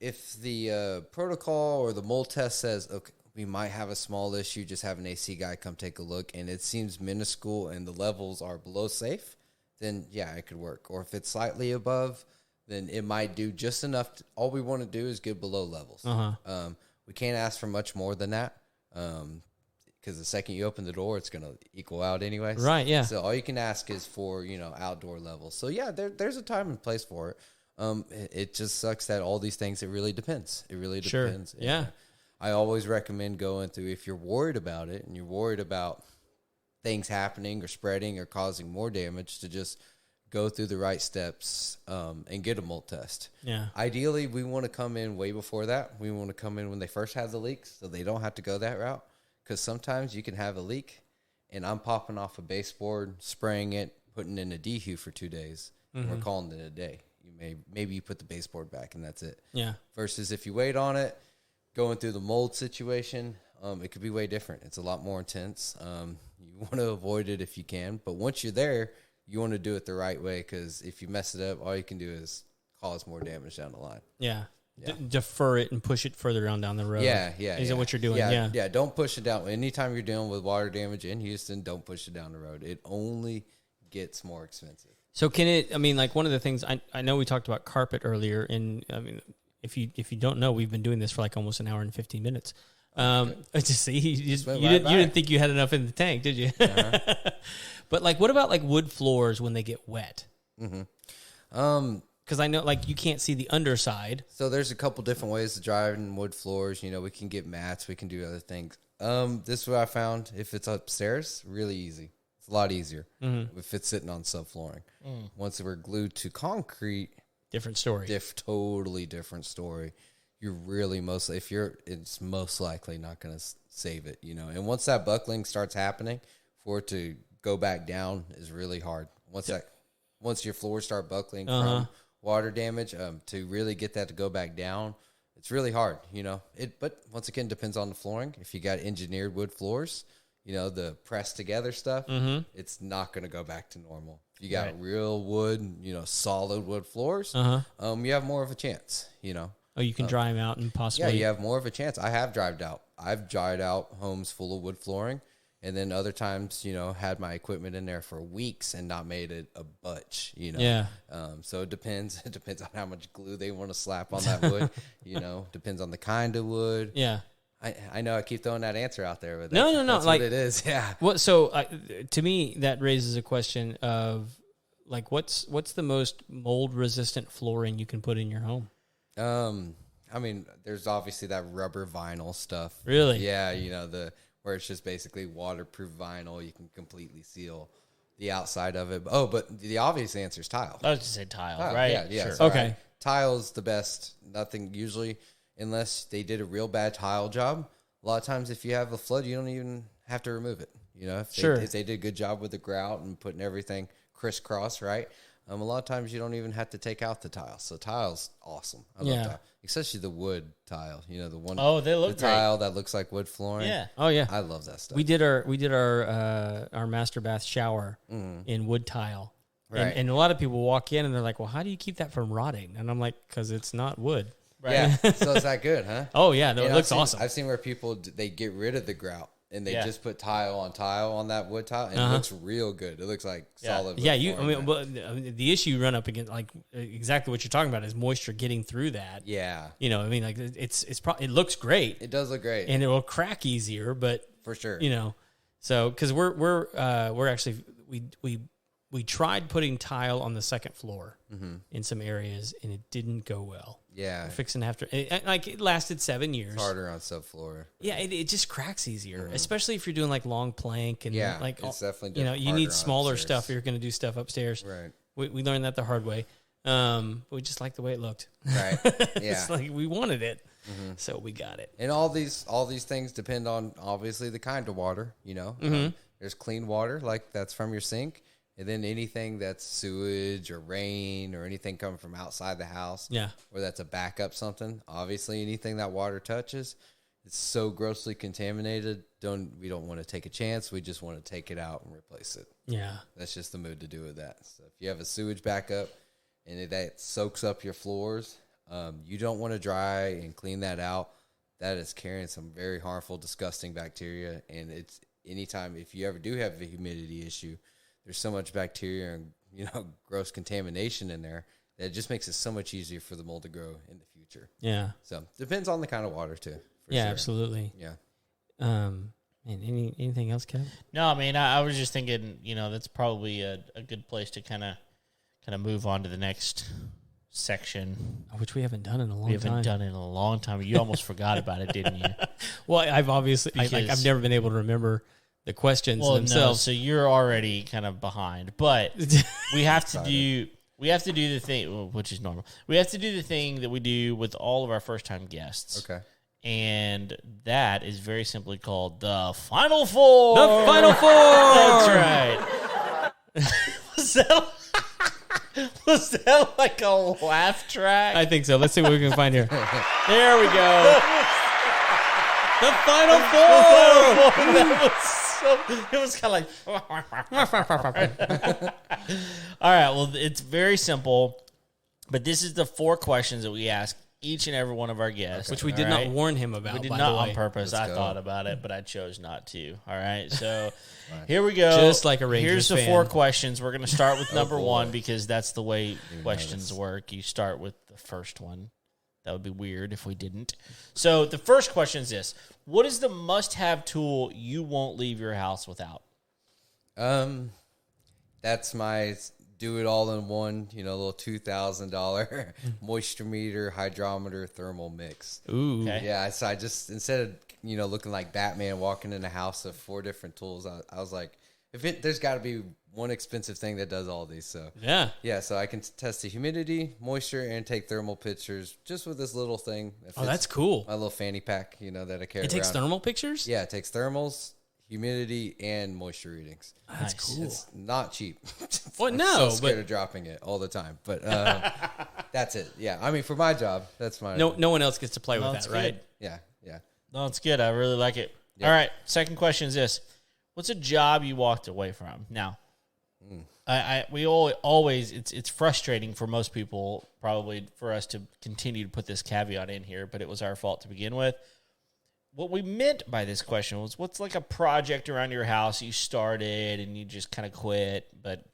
if the protocol or the mold test says, okay, we might have a small issue, just have an AC guy come take a look, and it seems minuscule and the levels are below safe, then yeah, it could work. Or if it's slightly above, then it might do just enough. All we want to do is get below levels. We can't ask for much more than that. Because the second you open the door, it's going to equal out anyways. Right, yeah. So all you can ask is for, outdoor levels. So, yeah, there's a time and place for it. It just sucks that all these things, it really depends. It really depends. Sure. Yeah. I always recommend going through, if you're worried about it and you're worried about things happening or spreading or causing more damage, to just go through the right steps and get a mold test. Yeah. Ideally, we want to come in way before that. We want to come in when they first have the leaks, so they don't have to go that route. Because sometimes you can have a leak, and I'm popping off a baseboard, spraying it, putting in a dehu for 2 days, and we're calling it a day. Maybe you put the baseboard back, and that's it. Yeah. Versus if you wait on it, going through the mold situation, it could be way different. It's a lot more intense. You want to avoid it if you can, but once you're there, you want to do it the right way, because if you mess it up, all you can do is cause more damage down the line. Yeah. Defer it and push it further on down the road. Yeah. Is that what you're doing? Yeah. Don't push it down. Anytime you're dealing with water damage in Houston, don't push it down the road. It only gets more expensive. So one of the things, I know we talked about carpet earlier, and if you don't know, we've been doing this for like almost an hour and 15 minutes. Just see, you didn't think you had enough in the tank, did you? Uh-huh. But what about wood floors when they get wet? Mm-hmm. Because I know, you can't see the underside. So there's a couple different ways to dry in wood floors. We can get mats. We can do other things. This is what I found. If it's upstairs, really easy. It's a lot easier if it's sitting on subflooring. Once we're glued to concrete, different story. Totally different story. You're really it's most likely not going to save it. And once that buckling starts happening, for it to go back down is really hard. Once your floors start buckling from water damage, to really get that to go back down, it's really hard, But once again, depends on the flooring. If you got engineered wood floors, the pressed together stuff, it's not going to go back to normal. If you got real wood, solid wood floors, you have more of a chance, Oh, you can dry them out and possibly. Yeah, you have more of a chance. I have dried out. I've dried out homes full of wood flooring. And then other times, had my equipment in there for weeks and not made it a butch, Yeah. So it depends. It depends on how much glue they want to slap on that wood, Depends on the kind of wood. Yeah. I know I keep throwing that answer out there, but no. That's what it is. Yeah. Well, so to me, that raises a question of what's the most mold resistant flooring you can put in your home? There's obviously that rubber vinyl stuff. Really? Yeah. Where it's just basically waterproof vinyl. You can completely seal the outside of it. Oh, but the obvious answer is tile. I was just say tile, right? Yeah. Sure. So okay. Tile's the best. Nothing usually, unless they did a real bad tile job. A lot of times, if you have a flood, you don't even have to remove it. If they did a good job with the grout and putting everything crisscross, right? A lot of times you don't even have to take out the tile. So tile's awesome. I love tile. Especially the wood tile. The one. Oh, they look the tile that looks like wood flooring. Yeah. Oh yeah. I love that stuff. We did our master bath shower in wood tile. Right. And a lot of people walk in and they're like, well, how do you keep that from rotting? And I'm like, because it's not wood. Right. Yeah. So is that good, huh? Oh yeah, no, it looks awesome. I've seen where people they get rid of the grout and they just put tile on that wood tile, and it looks real good. It looks like solid. Yeah, the issue you run up against, exactly what you're talking about, is moisture getting through that. Yeah. It looks great. It does look great, and it will crack easier, but for sure. So because we're actually we tried putting tile on the second floor in some areas, and it didn't go well. Yeah. We're fixing after it lasted 7 years. It's harder on subfloor. Yeah, it just cracks easier, especially if you're doing long plank and it's definitely you need smaller stuff if you're going to do stuff upstairs. Right. We learned that the hard way. But we just liked the way it looked. Right. Yeah. It's we wanted it, so we got it. And all these things depend on obviously the kind of water. There's clean water that's from your sink. And then anything that's sewage or rain or anything coming from outside the house, or that's a backup something, obviously anything that water touches, it's so grossly contaminated. We don't want to take a chance. We just want to take it out and replace it. Yeah. That's just the mood to do with that. So if you have a sewage backup and that soaks up your floors, you don't want to dry and clean that out. That is carrying some very harmful, disgusting bacteria. And it's anytime, if you ever do have a humidity issue, there's so much bacteria and, gross contamination in there that it just makes it so much easier for the mold to grow in the future. Yeah. So depends on the kind of water too. Yeah, sure. Absolutely. Yeah. Anything else, Kevin? No, I mean, I was just thinking, that's probably a good place to kind of move on to the next section. Which we haven't done in a long time. We haven't done it in a long time. You almost forgot about it, didn't you? Well, I've never been able to remember the questions themselves. No, so you're already kind of behind. But we have to do the thing, which is normal. We have to do the thing that we do with all of our first-time guests. Okay. And that is very simply called the Final Four. The Final Four! That's right. Was that like a laugh track? I think so. Let's see what we can find here. There we go. The Final Four! It was kind of like... All right, well, it's very simple, but this is the 4 questions that we ask each and every one of our guests. Which we did not warn him about, We did by not the way. on purpose. Let's I go. thought about it, but I chose not to. All right, so here we go. Just like a Rangers Here's the fan. 4 questions. We're going to start with number boy. 1 because that's the way questions work. You start with the first one. That would be weird if we didn't. So the first question is this. What is the must-have tool you won't leave your house without? That's my do it all in one, little $2,000 moisture meter, hydrometer, thermal mix. Ooh. Okay. Yeah, so I just, instead of, looking like Batman walking in a house of 4 different tools, I was like, there's got to be one expensive thing that does all these. So Yeah. so I can test the humidity, moisture, and take thermal pictures just with this little thing. Oh, that's cool. My little fanny pack, that I carry It takes around. thermal pictures? Yeah, it takes thermals, humidity, and moisture readings. That's Nice. cool. It's not cheap. Well, I'm no, so scared but- of dropping it all the time. But that's it. Yeah, I mean, for my job, that's my No one else gets to play No, with it's that, right? good. Yeah. No, it's good. I really like it. Yeah. All right. Second question is this. What's a job you walked away from? Now, we always it's frustrating for most people, probably for us to continue to put this caveat in here, but it was our fault to begin with. What we meant by this question was, what's like a project around your house you started and you just kind of quit, but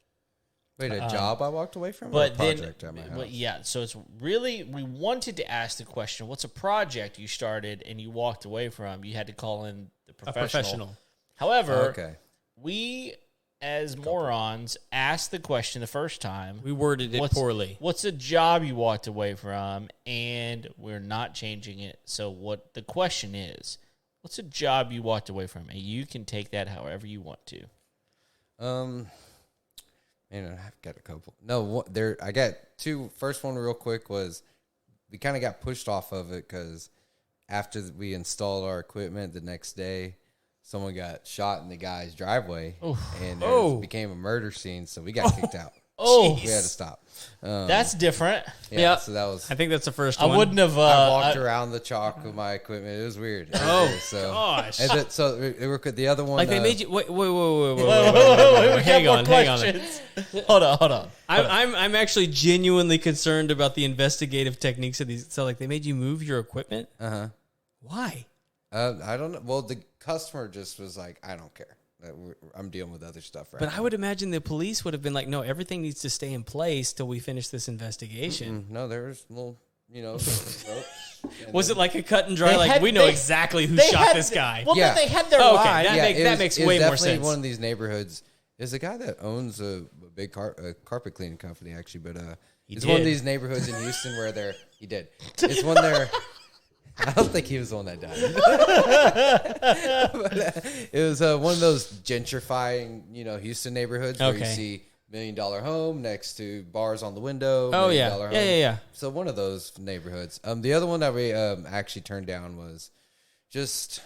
Wait, a job I walked away from, or a but then, project at my house? but yeah, so it's really, we wanted to ask the question, what's a project you started and you walked away from? You had to call in the A professional. professional. However, Okay. we as morons asked the question the first time. We worded it poorly. What's a job you walked away from? And we're not changing it. So what the question is, what's a job you walked away from? And you can take that however you want to. I've got a couple. No, I got 2. First one real quick was we kind of got pushed off of it because after we installed our equipment the next day, someone got shot in the guy's driveway, and it became a murder scene, so we got kicked out. Oh, We had to stop. that's different. Yeah. So that was. I think that's the first I one. wouldn't have. I walked around the chalk with my equipment. It was weird. Gosh. And the other one, Like they made you wait. Hang Hang on. Hold on. I'm actually genuinely concerned about the investigative techniques of these. So like they made you move your equipment. Why? I don't know. Well, the customer just was like, I don't care. I'm dealing with other stuff right But now. I would imagine the police would have been like, no, everything needs to stay in place till we finish this investigation. No, there was little, Was it like a cut and dry? They Like had- we know they- exactly who they shot had this the- guy. Well, Yeah. they had their Oh, okay. line. That makes way more definitely sense. one of these neighborhoods. There's a guy that owns a big carpet cleaning company, actually, but it's one of did. these neighborhoods in Houston where he did. It's one there. I don't think he was the one that died. But, it was one of those gentrifying, Houston neighborhoods where you Okay. see $1 million home next to bars on the window. Oh, $1 yeah. million home. Yeah. So one of those neighborhoods. The other one that we actually turned down was just,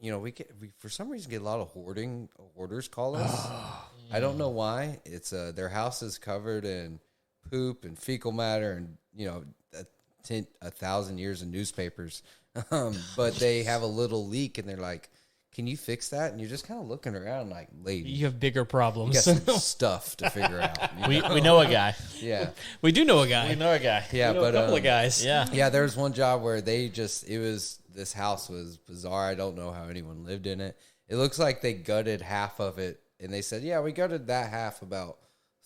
we for some reason get a lot of hoarders call us. I don't know why. It's their house is covered in poop and fecal matter and 1,000 years of newspapers, but they have a little leak and they're like, can you fix that? And you're just kind of looking around like, lady, You have bigger you problems. got some stuff to figure out. We know a guy. Yeah. We do know a guy. We know a guy. Yeah, We know but a couple of guys. Yeah. yeah, there was one job where this house was bizarre. I don't know how anyone lived in it. It looks like they gutted half of it, and they said, yeah, we gutted that half about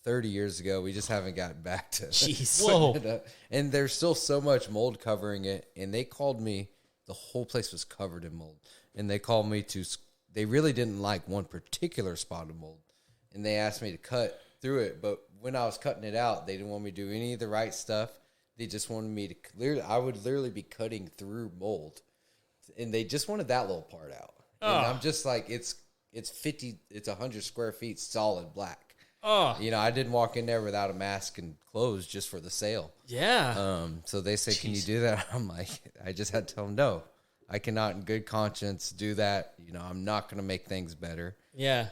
30 years ago. We just haven't gotten back to Jeez. Whoa. And there's still so much mold covering it, and they called me the whole place was covered in mold. And they called me they really didn't like one particular spot of mold. And they asked me to cut through it. But when I was cutting it out, they didn't want me to do any of the right stuff. They just wanted me to I would literally be cutting through mold. And they just wanted that little part out. And I'm just like, it's 100 square feet solid black. Oh, You know, I didn't walk in there without a mask and clothes just for the sale. yeah. So they said, can you do that? I'm like, I just had to tell them, no, I cannot in good conscience do that. You know, I'm not going to make things better. Yeah.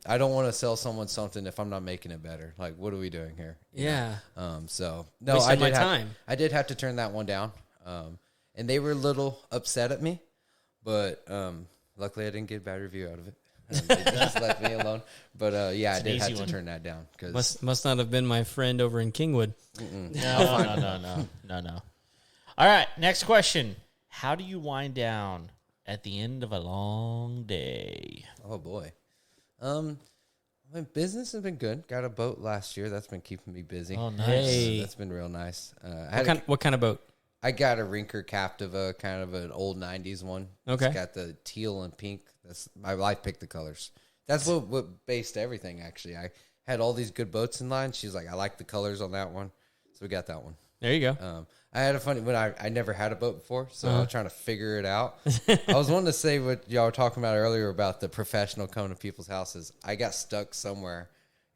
I don't want to sell someone something if I'm not making it better. Like, what are we doing here? Yeah. So no, Wasted my time. I did have to turn that one down. And they were a little upset at me, but luckily I didn't get a bad review out of it. They just left me alone. But yeah, I did have to turn that down because Must not have been my friend over in Kingwood. No. All right, next question. How do you wind down at the end of a long day? oh boy, my business has been good. Got a boat last year. That's been keeping me busy. Oh, nice. Hey. That's been real nice. What kind of boat? I got a Rinker Captiva, kind of an old 90s one. Okay. It's got the teal and pink. That's my wife picked the colors. That's what based everything, actually. I had all these good boats in line. She's like, I like the colors on that one. So we got that one. There you go. I had a funny, when I never had a boat before, so I was trying to figure it out. I was wanting to say what y'all were talking about earlier about the professional coming to people's houses. I got stuck somewhere,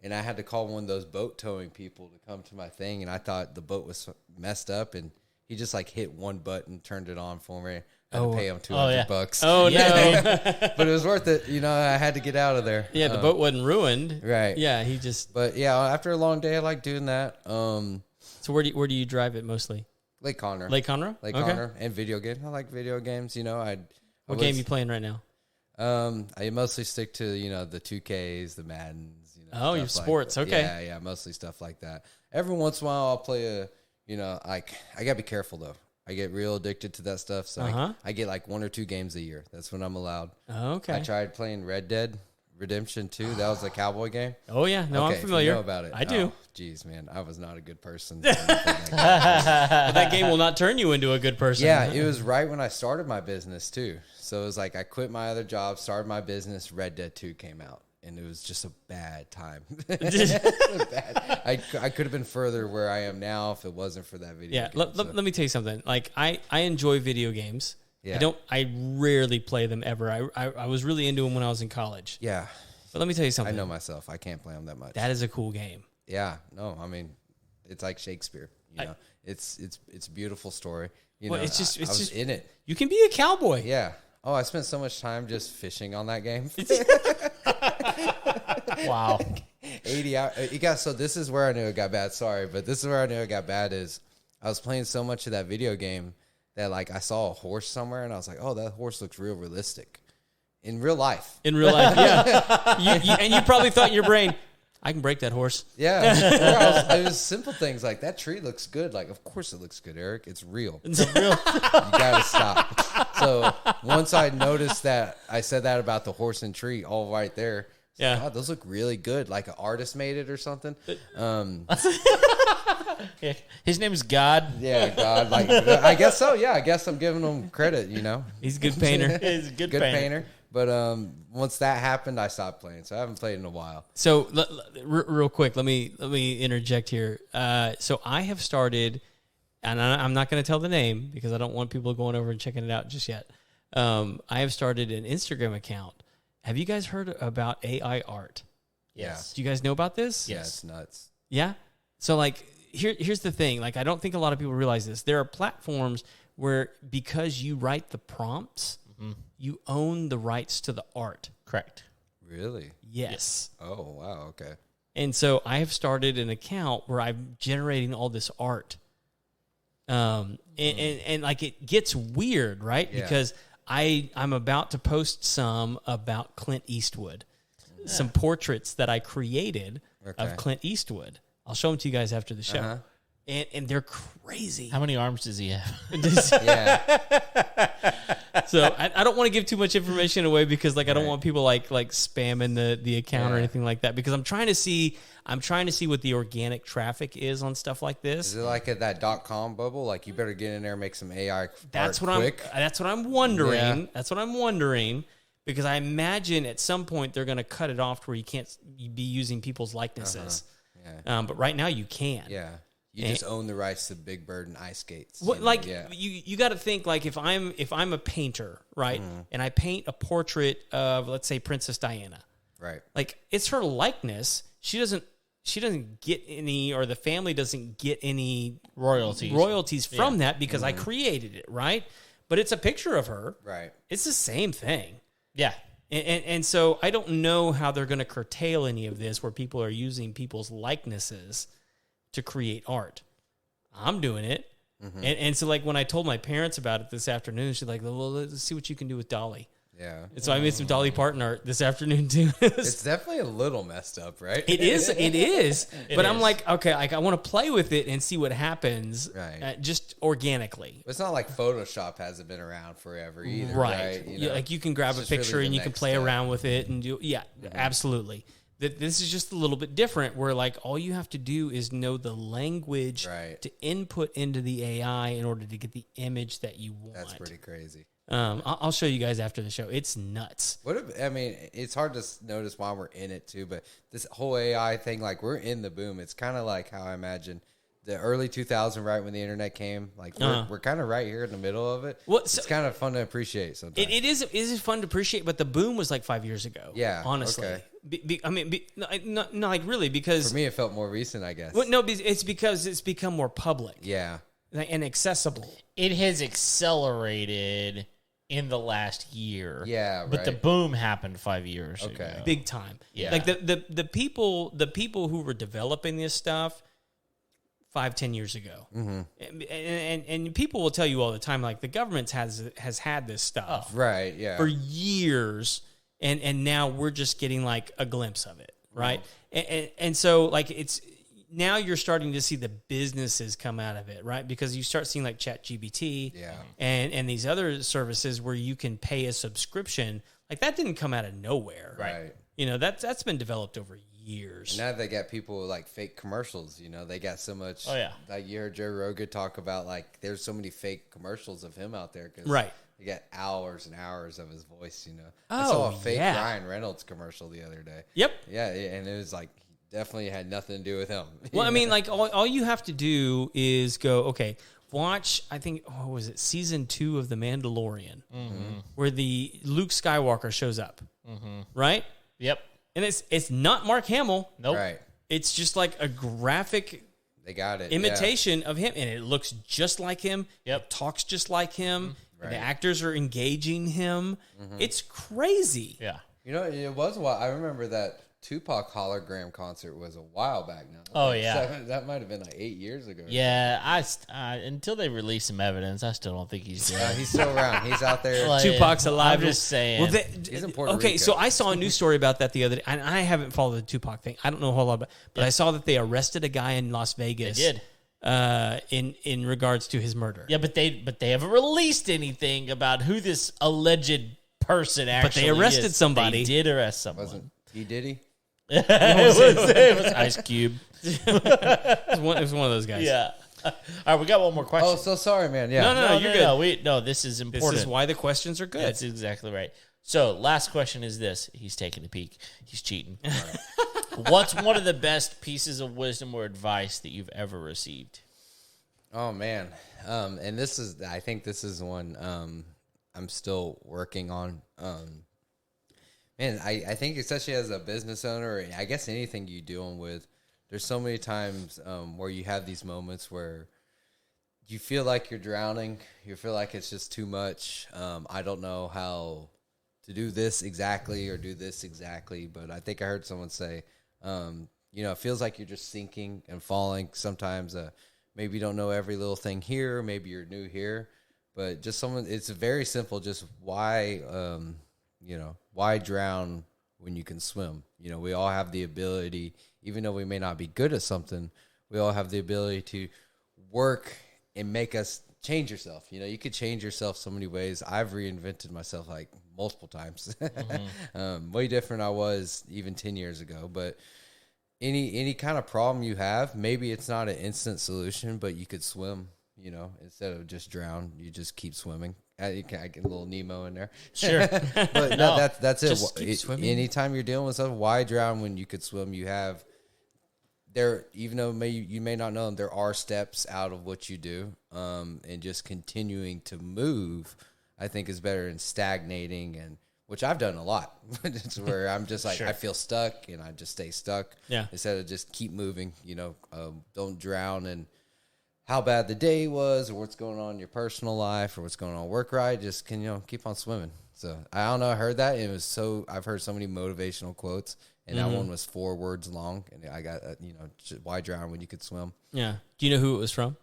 and I had to call one of those boat towing people to come to my thing, and I thought the boat was messed up, and he just like hit one button, turned it on for me. I had to pay him $200. Oh, no. But it was worth it. You know, I had to get out of there. Yeah, the boat wasn't ruined. Right. Yeah, he just... But yeah, after a long day, I like doing that. So where do you drive it mostly? Lake Conroe. Lake Conroe? Lake Okay. Conroe and video games. I like video games. You know, What game you playing right now? I mostly stick to, you know, the 2Ks, the Maddens. You know, Oh, you sports. Okay. Yeah, mostly stuff like that. Every once in a while, I'll play you know, like, I got to be careful, though. I get real addicted to that stuff, so I get like 1 or 2 games a year. That's when I'm allowed. Okay. I tried playing Red Dead Redemption 2. That was a cowboy game. Oh, yeah. No, Okay, I'm familiar. If you know about it. I do. Jeez, man. I was not a good person. But that game will not turn you into a good person. Yeah, it was right when I started my business, too. So it was like I quit my other job, started my business, Red Dead 2 came out. And it was just a bad time. I could have been further where I am now if it wasn't for that video. Yeah, game, let me tell you something. Like, I enjoy video games. Yeah. I rarely play them ever. I was really into them when I was in college. Yeah. But let me tell you I something. know myself. I can't play them that much. That is a cool game. Yeah. No, I mean, it's like Shakespeare. You know, it's a beautiful story. You know, it's just I was in it. You can be a cowboy. Yeah. Oh, I spent so much time just fishing on that game. Wow. 80 hours. So this is where I knew it got bad. Sorry, but this is where I knew it got bad is I was playing so much of that video game that like I saw a horse somewhere and I was like, oh, that horse looks real realistic. In real life. In real life, yeah. And you probably thought in your brain, I can break that horse. Yeah. It was simple things like that tree looks good. Like, of course it looks good, Eric. It's real. You got to stop. So once I noticed that, I said that about the horse and tree all right there. Yeah. God, those look really good. Like an artist made it or something. His name is God. Yeah, God. Like, I guess so. Yeah, I guess I'm giving him credit, you know. He's a good painter. He's a good painter. But once that happened, I stopped playing. So I haven't played in a while. So real quick, let me interject here. So I have started, and I'm not going to tell the name because I don't want people going over and checking it out just yet. I have started an Instagram account. Have you guys heard about AI art? Yes. Do you guys know about this? Yeah, it's nuts. Yeah. So like here's the thing. Like I don't think a lot of people realize this. There are platforms where because you write the prompts, you own the rights to the art. Correct. Really? Yes. Oh, wow. Okay. And so I have started an account where I'm generating all this art. And like it gets weird, right? Yeah. Because I'm about to post some about Clint Eastwood, some portraits that I created of Clint Eastwood. I'll show them to you guys after the show. And they're crazy. How many arms does he have? Yeah. So I don't want to give too much information away because like I don't want people like spamming the account or anything like that, because I'm trying to see what the organic traffic is on stuff like this. Is it like at that .com bubble? Like you better get in there and make some AI That's what quick? That's what I'm wondering. Yeah. That's what I'm wondering, because I imagine at some point they're going to cut it off to where you can't be using people's likenesses. Yeah. But right now you can. Yeah. You just own the rights to Big Bird and ice skates. What, you got to think, like, if I'm a painter, right, and I paint a portrait of, let's say, Princess Diana, right? Like, it's her likeness. She doesn't get any, or the family doesn't get any royalties from that because I created it, right? But it's a picture of her, right? It's the same thing, yeah. And so I don't know how they're going to curtail any of this where people are using people's likenesses to create art. I'm doing it. And so like when I told my parents about it this afternoon, she's like, well, let's see what you can do with Dolly. Yeah. And so I made some Dolly Parton art this afternoon too. It's definitely a little messed up, right? It is. But I'm is. like, okay, like I want to play with it and see what happens, Right. Just organically. It's not like Photoshop hasn't been around forever either, right? You know, like you can grab a picture really and the you can next play step. around with it and do, absolutely. This is just a little bit different where like all you have to do is know the language to input into the AI in order to get the image that you want. That's pretty crazy. I'll show you guys after the show. It's nuts. It's hard to notice while we're in it too, but this whole AI thing, like we're in the boom. It's kind of like how I imagine the early 2000, right when the internet came. Like we're kind of right here in the middle of it. Well, it's kind of fun to appreciate sometimes. It is fun to appreciate, but the boom was like 5 years ago. Yeah, honestly. okay. Not like really, because for me it felt more recent, I guess. Well, no, it's because it's become more public. Yeah, and accessible. It has accelerated in the last year. Yeah, but the boom happened 5 years ago. Big time. Yeah, like the people who were developing this stuff 5-10 years ago, and people will tell you all the time, like the government has had this stuff right, yeah, for years, and now we're just getting like a glimpse of it, right? And so like it's now you're starting to see the businesses come out of it, right? Because you start seeing like ChatGPT, and these other services where you can pay a subscrition. Like that didn't come out of nowhere, right? You know, that's been developed over years. And now they got people with like fake commercials. You know, they got so much. Oh yeah, like you heard Joe Rogan talk about like there's so many fake commercials of him out there, cause right? You got hours and hours of his voice. You know, I saw a fake Ryan Reynolds commercial the other day. Yep. Yeah, and it was like he definitely had nothing to do with him. Well, I mean, like all you have to do is go, okay, watch. I think was it season 2 of The Mandalorian, where the Luke Skywalker shows up, right? Yep. And it's not Mark Hamill. Nope. Right. It's just like a graphic. They got it. Imitation of him, and it looks just like him. Yep. It talks just like him. Right. The actors are engaging him. It's crazy. Yeah. You know, it was a while. I remember that Tupac hologram concert was a while back now. Oh, yeah. That might have been like 8 years ago. Yeah, I until they release some evidence, I still don't think he's dead. He's still around. He's out there. Like, Tupac's alive. I'm just saying. Well, he's in Puerto okay, Rico. so I saw a news story about that the other day, and I haven't followed the Tupac thing. I don't know a whole lot about it, but I saw that they arrested a guy in Las Vegas. They did. In regards to his murder. Yeah, but they haven't released anything about who this alleged person actually is. But they arrested somebody. They did arrest someone. Wasn't he Diddy? it was Ice Cube. It was one of those guys. Yeah. All right, we got one more question. Oh, so sorry, man. Yeah. No, you're good. No, this is important. This is why the questions are good. That's exactly right. So, last question is this. He's taking a peek. He's cheating. What's one of the best pieces of wisdom or advice that you've ever received? Oh man, and I think this is one I'm still working on. Man, I think especially as a business owner, I guess anything you dealing with, there's so many times where you have these moments where you feel like you're drowning. You feel like it's just too much. I don't know how to do this exactly or do this exactly, but I think I heard someone say, it feels like you're just sinking and falling. Sometimes maybe you don't know every little thing here. Maybe you're new here, but just it's very simple. Just why drown when you can swim? You know, we all have the ability, even though we may not be good at something, we all have the ability to work and make us change yourself. You know, you could change yourself so many ways. I've reinvented myself like multiple times. Way different I was even 10 years ago. But any kind of problem you have, maybe it's not an instant solution, but you could swim. You know, instead of just drown, you just keep swimming. You can get a little Nemo in there. Sure. But no, that's just it. Keep swimming. Anytime you're dealing with something, why drown when you could swim? You have there, even though you may not know them, there are steps out of what you do. And just continuing to move, I think, is better than stagnating, and which I've done a lot. It's where I'm just like, Sure. I feel stuck and I just stay stuck. Yeah. Instead of just keep moving, you know, don't drown in how bad the day was or what's going on in your personal life or what's going on work, right? Just keep on swimming. So I don't know. I heard that. And I've heard so many motivational quotes, and that one was 4 words long. And I got, why drown when you could swim? Yeah. Do you know who it was from?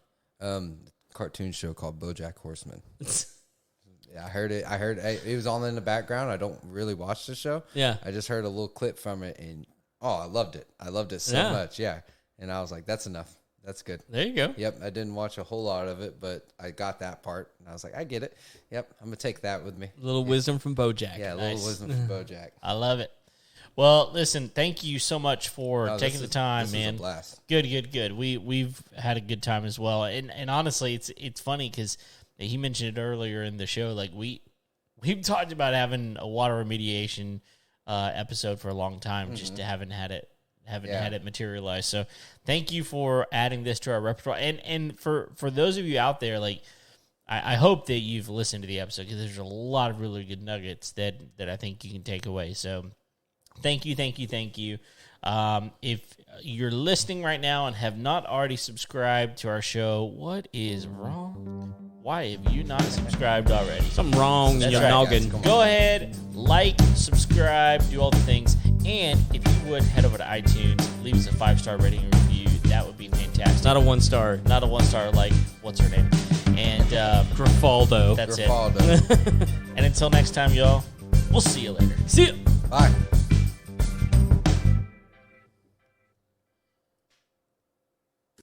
Cartoon show called BoJack Horseman. Yeah, I heard it. It was on in the background. I don't really watch the show. Yeah. I just heard a little clip from it, and I loved it. I loved it so much. Yeah. And I was like, that's enough. That's good. There you go. Yep, I didn't watch a whole lot of it, but I got that part, and I was like, I get it. Yep, I'm going to take that with me. A little wisdom from BoJack. Yeah, a Nice. little wisdom from BoJack. I love it. Well, listen, thank you so much for taking the time, this man. Is a blast. Good. We've had a good time as well. And honestly, it's funny because he mentioned it earlier in the show. Like we've talked about having a water remediation episode for a long time, just haven't had it materialize. So thank you for adding this to our repertoire. And for those of you out there, like I hope that you've listened to the episode, because there's a lot of really good nuggets that I think you can take away. So thank you. If you're listening right now and have not already subscribed to our show, what is wrong? Why have you not subscribed already? Something wrong in your right, noggin. guys. Go ahead, like, subscribe, do all the things. And if you would, head over to iTunes, leave us a 5-star rating and review. That would be fantastic. Not a 1-star. Not a 1-star like, what's her name? And Grafaldo. that's Grafaldo. it. And until next time, y'all, we'll see you later. See ya. Bye.